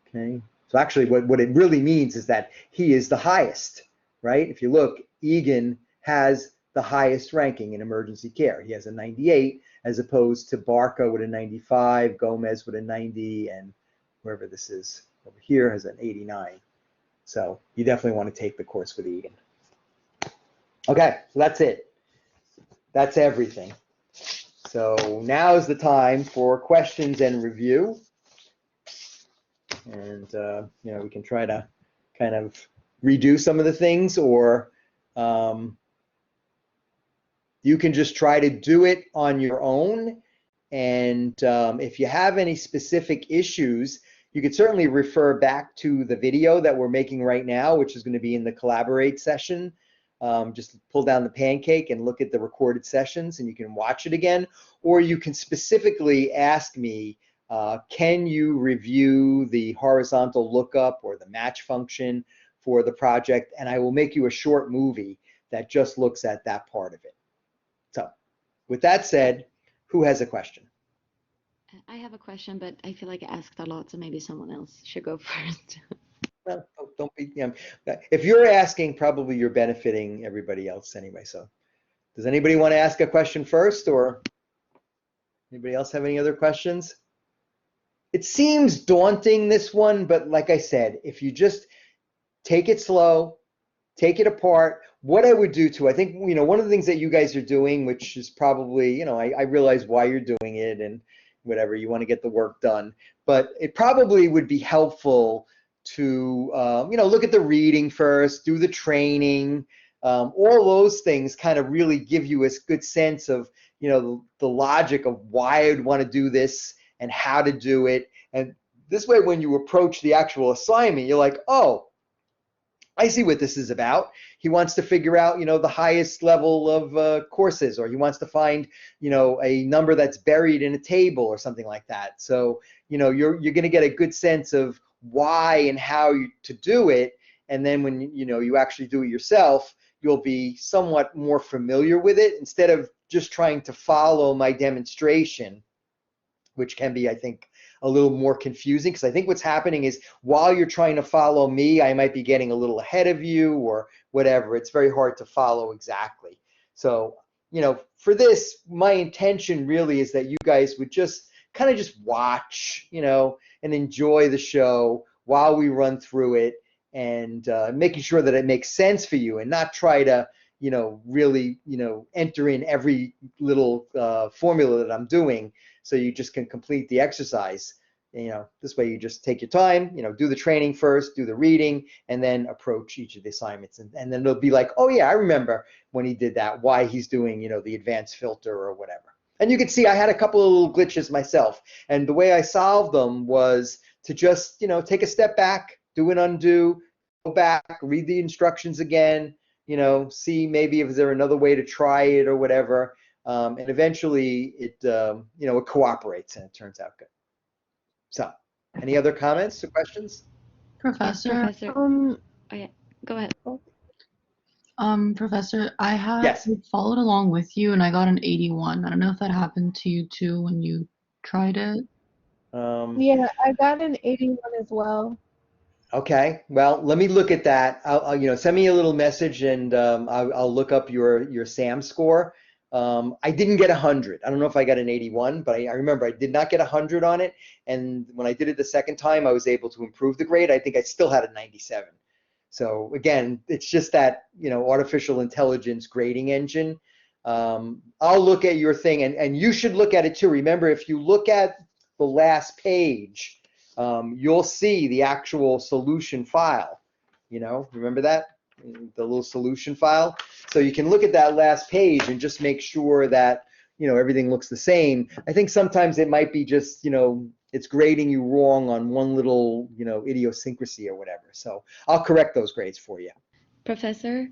Okay, so actually what it really means is that he is the highest, right? If you look, Egan has the highest ranking in emergency care. He has a 98, as opposed to Barca with a 95, Gomez with a 90, and whoever this is over here has an 89. So you definitely want to take the course with Egan. Okay, so that's it. That's everything. So now is the time for questions and review. And we can try to kind of redo some of the things, or you can just try to do it on your own. And if you have any specific issues, you could certainly refer back to the video that we're making right now, which is going to be in the Collaborate session. Just pull down the pancake and look at the recorded sessions, and you can watch it again. Or you can specifically ask me, can you review the horizontal lookup or the match function for the project? And I will make you a short movie that just looks at that part of it. So with that said, who has a question? I have a question, but I feel like I asked a lot, so maybe someone else should go first. Well, don't be, if you're asking, probably you're benefiting everybody else anyway. So does anybody want to ask a question first, or anybody else have any other questions? It seems daunting, this one, but like I said, if you just take it slow, take it apart. What I would do too, I think, one of the things that you guys are doing, which is probably, I realize why you're doing it and whatever, you want to get the work done, but it probably would be helpful to, look at the reading first, do the training, all those things kind of really give you a good sense of, the logic of why I'd want to do this and how to do it. And this way, when you approach the actual assignment, you're like, oh, I see what this is about. He wants to figure out, the highest level of courses, or he wants to find, a number that's buried in a table or something like that. So, you're going to get a good sense of why and how to do it. And then when, you actually do it yourself, you'll be somewhat more familiar with it, instead of just trying to follow my demonstration, which can be, I think, a little more confusing, because I think what's happening is while you're trying to follow me, I might be getting a little ahead of you or whatever. It's very hard to follow exactly. So, for this, my intention really is that you guys would just kind of just watch, and enjoy the show while we run through it, and making sure that it makes sense for you, and not try to really, enter in every little formula that I'm doing so you just can complete the exercise. This way you just take your time, do the training first, do the reading, and then approach each of the assignments. And then it'll be like, oh yeah, I remember when he did that, why he's doing, the advanced filter or whatever. And you can see I had a couple of little glitches myself. And the way I solved them was to just, take a step back, do an undo, go back, read the instructions again, see maybe if there another way to try it or whatever, and eventually it it cooperates and it turns out good. So, any other comments or questions? Professor. Professor. Oh yeah, go ahead. Professor, I Yes. followed along with you and I got an 81. I don't know if that happened to you too when you tried it. Yeah, I got an 81 as well. Okay, well, let me look at that. I'll send me a little message, and I'll look up your SAM score. I didn't get 100. I don't know if I got an 81, but I remember I did not get 100 on it. And when I did it the second time, I was able to improve the grade. I think I still had a 97. So again, it's just that artificial intelligence grading engine. I'll look at your thing, and you should look at it too. Remember, if you look at the last page, you'll see the actual solution file. Remember that? The little solution file. So you can look at that last page and just make sure that, everything looks the same. I think sometimes it might be just, it's grading you wrong on one little, idiosyncrasy or whatever. So I'll correct those grades for you. Professor?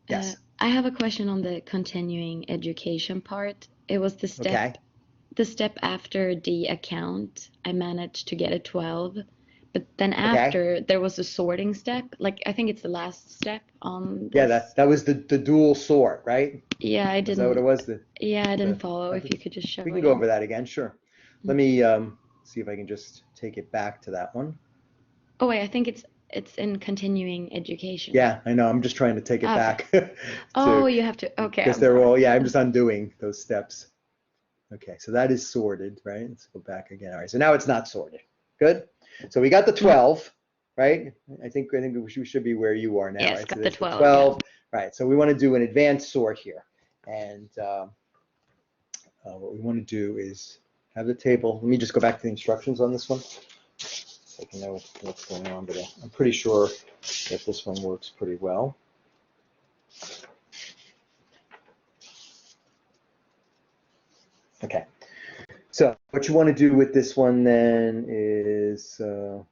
Yes. I have a question on the continuing education part. It was the step. Okay. The step after the account, I managed to get a 12, but then after there was a sorting step. Like I think it's the last step on this. Yeah, that was the dual sort, right? Yeah, I didn't. Is that what it was? Yeah, I didn't follow. If you could just show We can it. go over that again, sure. Let me see if I can just take it back to that one. Oh wait, I think it's in continuing education. Yeah, I know. I'm just trying to take it back. Oh, you have to. Okay. Because they're all. Yeah, I'm just undoing those steps. Okay, so that is sorted, right? Let's go back again. All right, so now it's not sorted. Good. So we got the 12, right? I think we should be where you are now, yes, right? got So the there's 12. 12. Yeah. Right. So we want to do an advanced sort here, and what we want to do is have the table. Let me just go back to the instructions on this one, so I can know what's going on. But I'm pretty sure that this one works pretty well. Okay, so what you want to do with this one then is, if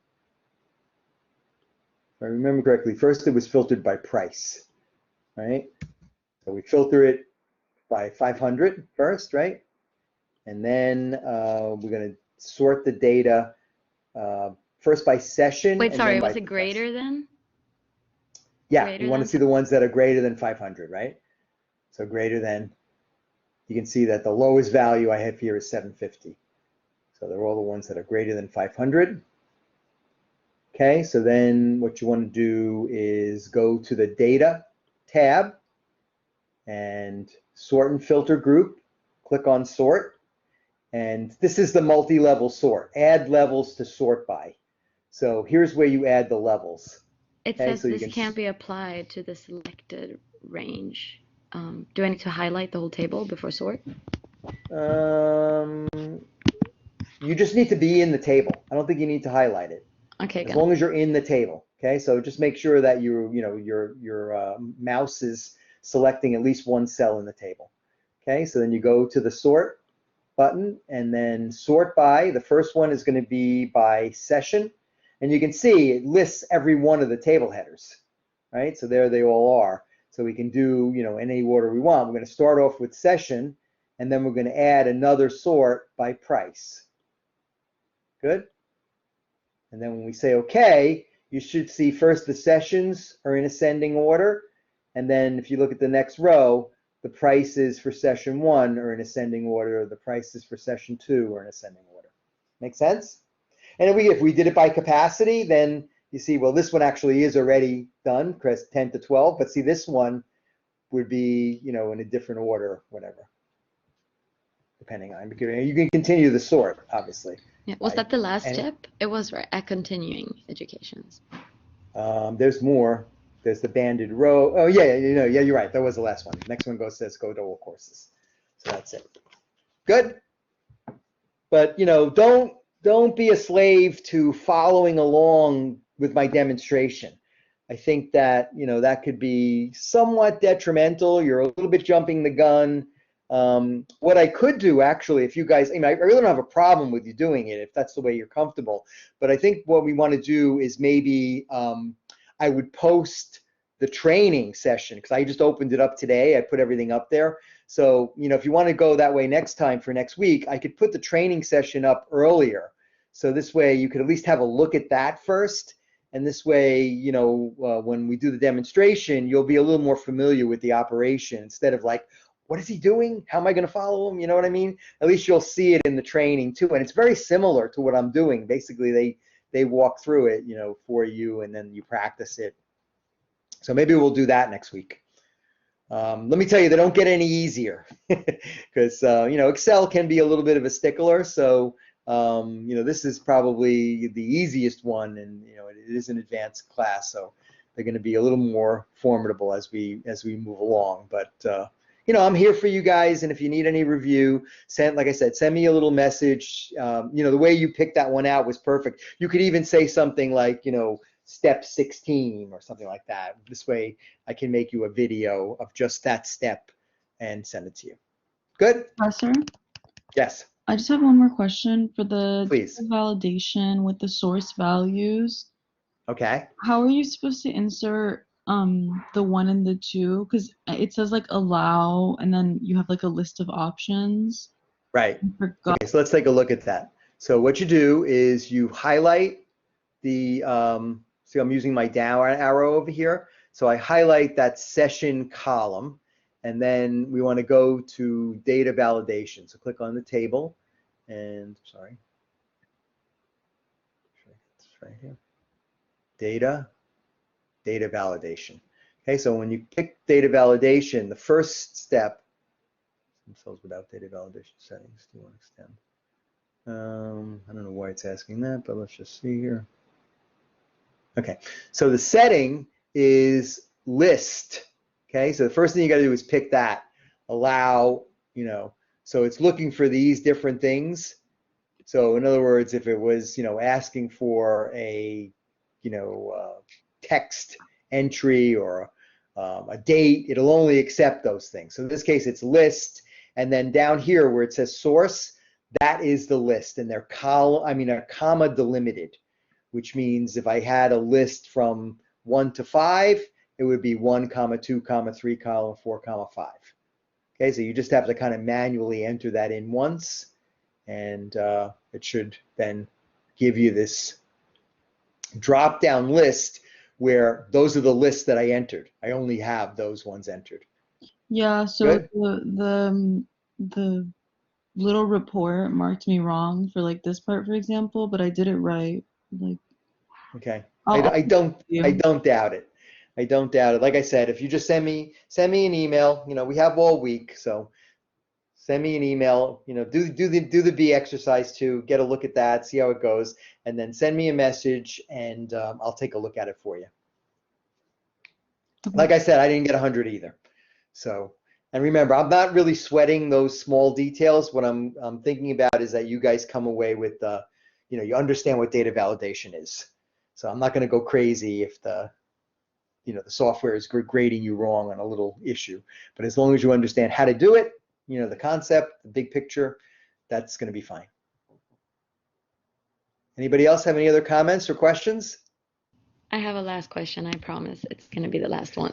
I remember correctly, first it was filtered by price, right? So we filter it by 500 first, right? And then we're going to sort the data first by session. Wait, sorry, was it greater than? Yeah, you want to see the ones that are greater than 500, right? So greater than. You can see that the lowest value I have here is 750. So they're all the ones that are greater than 500. Okay, so then what you want to do is go to the Data tab and Sort and Filter group. Click on Sort. And this is the multi-level sort. Add levels to sort by. So here's where you add the levels. It says this can't be applied to the selected range. Do I need to highlight the whole table before sort? You just need to be in the table. I don't think you need to highlight it. Okay, as long as you're in the table. Okay, so just make sure that your mouse is selecting at least one cell in the table. Okay, so then you go to the sort button and then sort by. The first one is going to be by session, and you can see it lists every one of the table headers. Right, so there they all are. So we can do, any order we want. We're going to start off with session, and then we're going to add another sort by price. Good? And then when we say OK, you should see first the sessions are in ascending order, and then if you look at the next row, the prices for session 1 are in ascending order, the prices for session 2 are in ascending order. Make sense? And if we did it by capacity, then you see, well, this one actually is already done, Chris, 10 to 12. But see, this one would be, in a different order, whatever, depending on. You can continue the sort, obviously. Yeah. Was that the last And step? It was, right, at continuing educations. there's more. There's the banded row. Oh, yeah, you're right. That was the last one. Next one says go to all courses. So that's it. Good. But, don't be a slave to following along with my demonstration. I think that, that could be somewhat detrimental. You're a little bit jumping the gun. What I could do, actually, if you guys, I really don't have a problem with you doing it if that's the way you're comfortable. But I think what we want to do is maybe I would post the training session, because I just opened it up today. I put everything up there. So, if you want to go that way next time for next week, I could put the training session up earlier. So this way you could at least have a look at that first. And this way, when we do the demonstration, you'll be a little more familiar with the operation instead of like, what is he doing? How am I going to follow him? You know what I mean? At least you'll see it in the training too. And it's very similar to what I'm doing. Basically, they walk through it, for you, and then you practice it. So maybe we'll do that next week. Let me tell you, they don't get any easier because, Excel can be a little bit of a stickler. So, this is probably the easiest one, and, it is an advanced class. So they're going to be a little more formidable as we move along. But, I'm here for you guys. And if you need any review, like I said, send me a little message. The way you picked that one out was perfect. You could even say something like, step 16 or something like that. This way I can make you a video of just that step and send it to you. Good? Professor? Yes. I just have one more question for the Please. validation with the source values. Okay. How are you supposed to insert the 1 and the 2? Because it says like allow, and then you have like a list of options. Right. Okay, so let's take a look at that. So what you do is you highlight the, see, I'm using my down arrow over here. So I highlight that session column, and then we want to go to data validation. So click on the table, and sorry, it's right here. Data validation. Okay, so when you pick data validation, the first step, themselves without data validation settings, do you want to extend? I don't know why it's asking that, but let's just see here. Okay, so the setting is list. Okay, so the first thing you got to do is pick that. Allow, so it's looking for these different things. So in other words, if it was, asking for a, text entry or a date, it'll only accept those things. So in this case, it's list, and then down here where it says source, that is the list, and they're comma delimited, which means if I had a list from 1 to 5, it would be 1, 2, 3, 4, 5. Okay, so you just have to kind of manually enter that in once, and it should then give you this drop-down list where those are the lists that I entered. I only have those ones entered. Yeah, so the little report marked me wrong for like this part, for example, but I did it right. Like, okay, I don't doubt it. I don't doubt it. Like I said, if you just send me an email, we have all week, so send me an email. Do the B exercise too. Get a look at that, see how it goes, and then send me a message, and I'll take a look at it for you. Okay. Like I said, I didn't get 100 either. So, and remember, I'm not really sweating those small details. What I'm thinking about is that you guys come away with you understand what data validation is. So I'm not going to go crazy if the software is grading you wrong on a little issue. But as long as you understand how to do it, the concept, the big picture, that's going to be fine. Anybody else have any other comments or questions? I have a last question. I promise it's going to be the last one.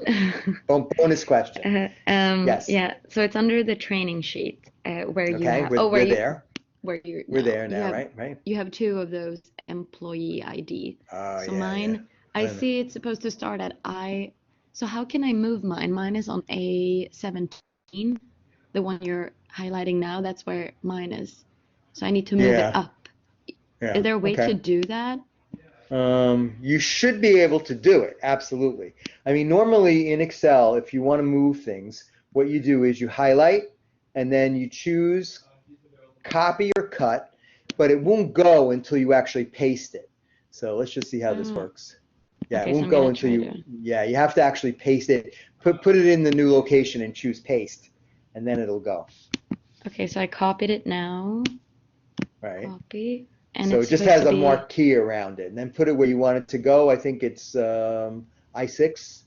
Bonus question. Yes. Yeah. So it's under the training sheet where you have. We're there. Where you're. We're there now, right? You have 2 of those employee ID. Oh, so yeah, mine, yeah. I see it's supposed to start at I. So how can I move mine? Mine is on A17, the one you're highlighting now. That's where mine is. So I need to move it up. Yeah. Is there a way Okay. to do that? You should be able to do it, absolutely. I mean, normally in Excel, if you want to move things, what you do is you highlight and then you choose copy or cut, but it won't go until you actually paste it. So let's just see how this Oh, works. Yeah, it okay, so won't I'm go gonna until try you, to. yeah, you have to actually paste it. Put it in the new location and choose paste, and then it'll go, Okay, so I copied it now. right? Copy, and So it's it just supposed has to a be. marked key around it, and then put it where you want it to go. I think it's I6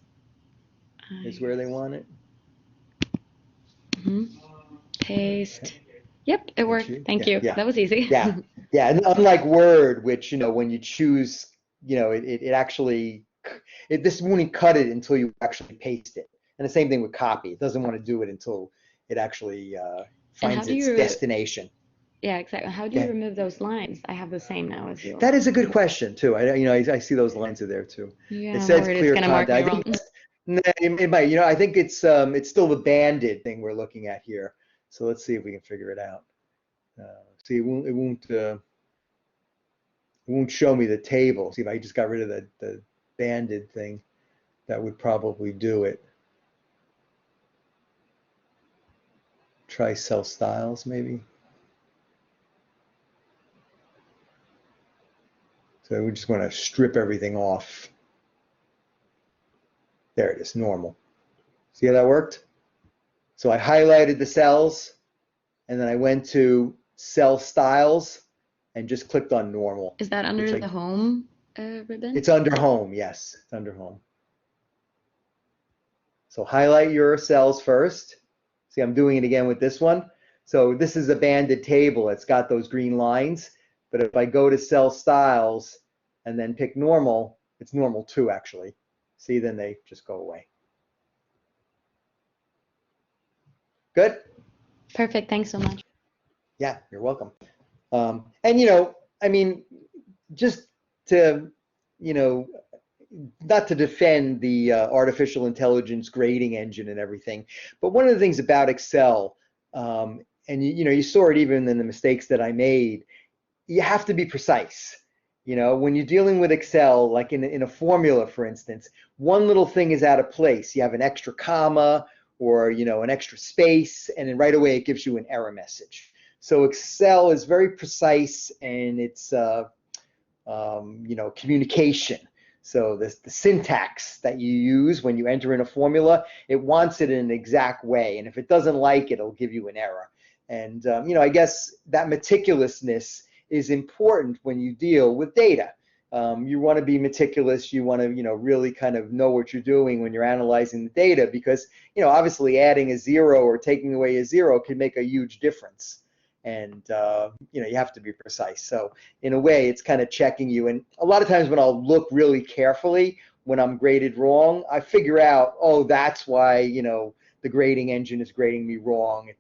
is where they want it. Mhm. Paste. Yep, it And worked. choose. Thank Yeah, you. yeah, That was easy. yeah, yeah. And unlike Word, which when you choose, it actually this won't cut it until you actually paste it. And the same thing with copy. It doesn't want to do it until it actually And how finds do its you, destination. yeah, exactly. How do you Okay, remove those lines? I have the same now as you. that is a good question too. I see those lines are there too. It Yeah, I'm says worried it's clear gonna mark me content. I wrong. think nah, it might. I think it's still the banded thing we're looking at here. So let's see if we can figure it out. See, it won't show me the table. See, if I just got rid of the banded thing, that would probably do it. Try cell styles maybe. So we just want to strip everything off. There it is, normal. See how that worked? So I highlighted the cells and then I went to cell styles and just clicked on normal, Is that which under the home ribbon? it's under home. Yes, it's under home. So highlight your cells first. See, I'm doing it again with this one. So this is a banded table. It's got those green lines. But if I go to cell styles and then pick normal, it's normal too, actually. See, then they just go away. Good? Perfect. Thanks so much. Yeah, you're welcome. And, I mean, just to, you know, not to defend the artificial intelligence grading engine and everything, but one of the things about Excel, and you saw it even in the mistakes that I made, you have to be precise. When you're dealing with Excel, like in a formula, for instance, one little thing is out of place. You have an extra comma or an extra space, and then right away it gives you an error message. So Excel is very precise, and it's communication. So the syntax that you use when you enter in a formula, it wants it in an exact way, and if it doesn't like it, it'll give you an error. And I guess that meticulousness is important when you deal with data. You want to be meticulous. You want to really kind of know what you're doing when you're analyzing the data, because obviously adding a zero or taking away a zero can make a huge difference. And you have to be precise. So in a way, it's kind of checking you. And a lot of times when I'll look really carefully when I'm graded wrong, I figure out, oh, that's why the grading engine is grading me wrong.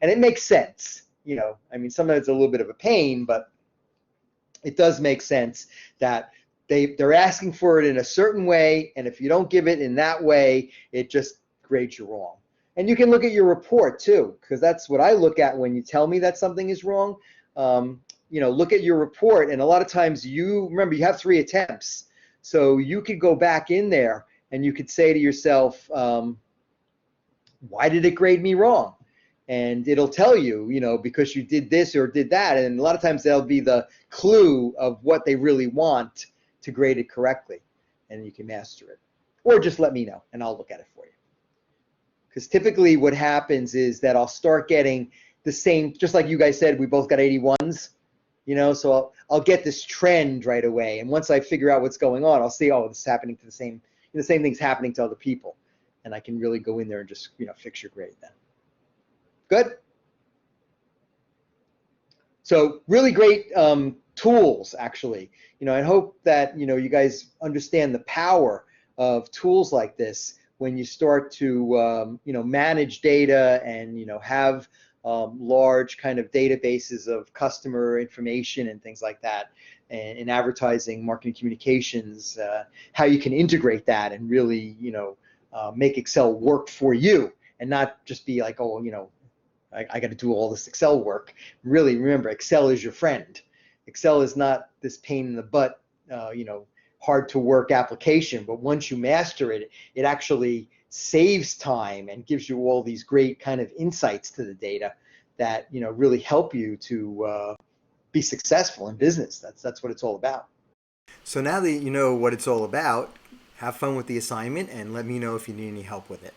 And it makes sense. I mean, sometimes it's a little bit of a pain, but it does make sense that they're asking for it in a certain way, and if you don't give it in that way, it just grades you wrong. And you can look at your report too, because that's what I look at when you tell me that something is wrong. Look at your report, and a lot of times remember you have 3 attempts, so you could go back in there and you could say to yourself, why did it grade me wrong? And it'll tell you, because you did this or did that, and a lot of times that'll be the clue of what they really want to grade it correctly, and you can master it. Or just let me know, and I'll look at it for you. Because typically what happens is that I'll start getting the same, just like you guys said, we both got 81s, so I'll get this trend right away. And once I figure out what's going on, I'll see, oh, this is happening to the same thing's happening to other people. And I can really go in there and just, fix your grade then. Good? So really great tools, actually. I hope that, you guys understand the power of tools like this when you start to manage data and have large kind of databases of customer information and things like that, and in advertising, marketing, communications, how you can integrate that and really make Excel work for you and not just be like, oh, I got to do all this Excel work. Really, remember, Excel is your friend. Excel is not this pain in the butt, hard to work application, but once you master it, it actually saves time and gives you all these great kind of insights to the data that, really help you to be successful in business. That's what it's all about. So now that you know what it's all about, have fun with the assignment and let me know if you need any help with it.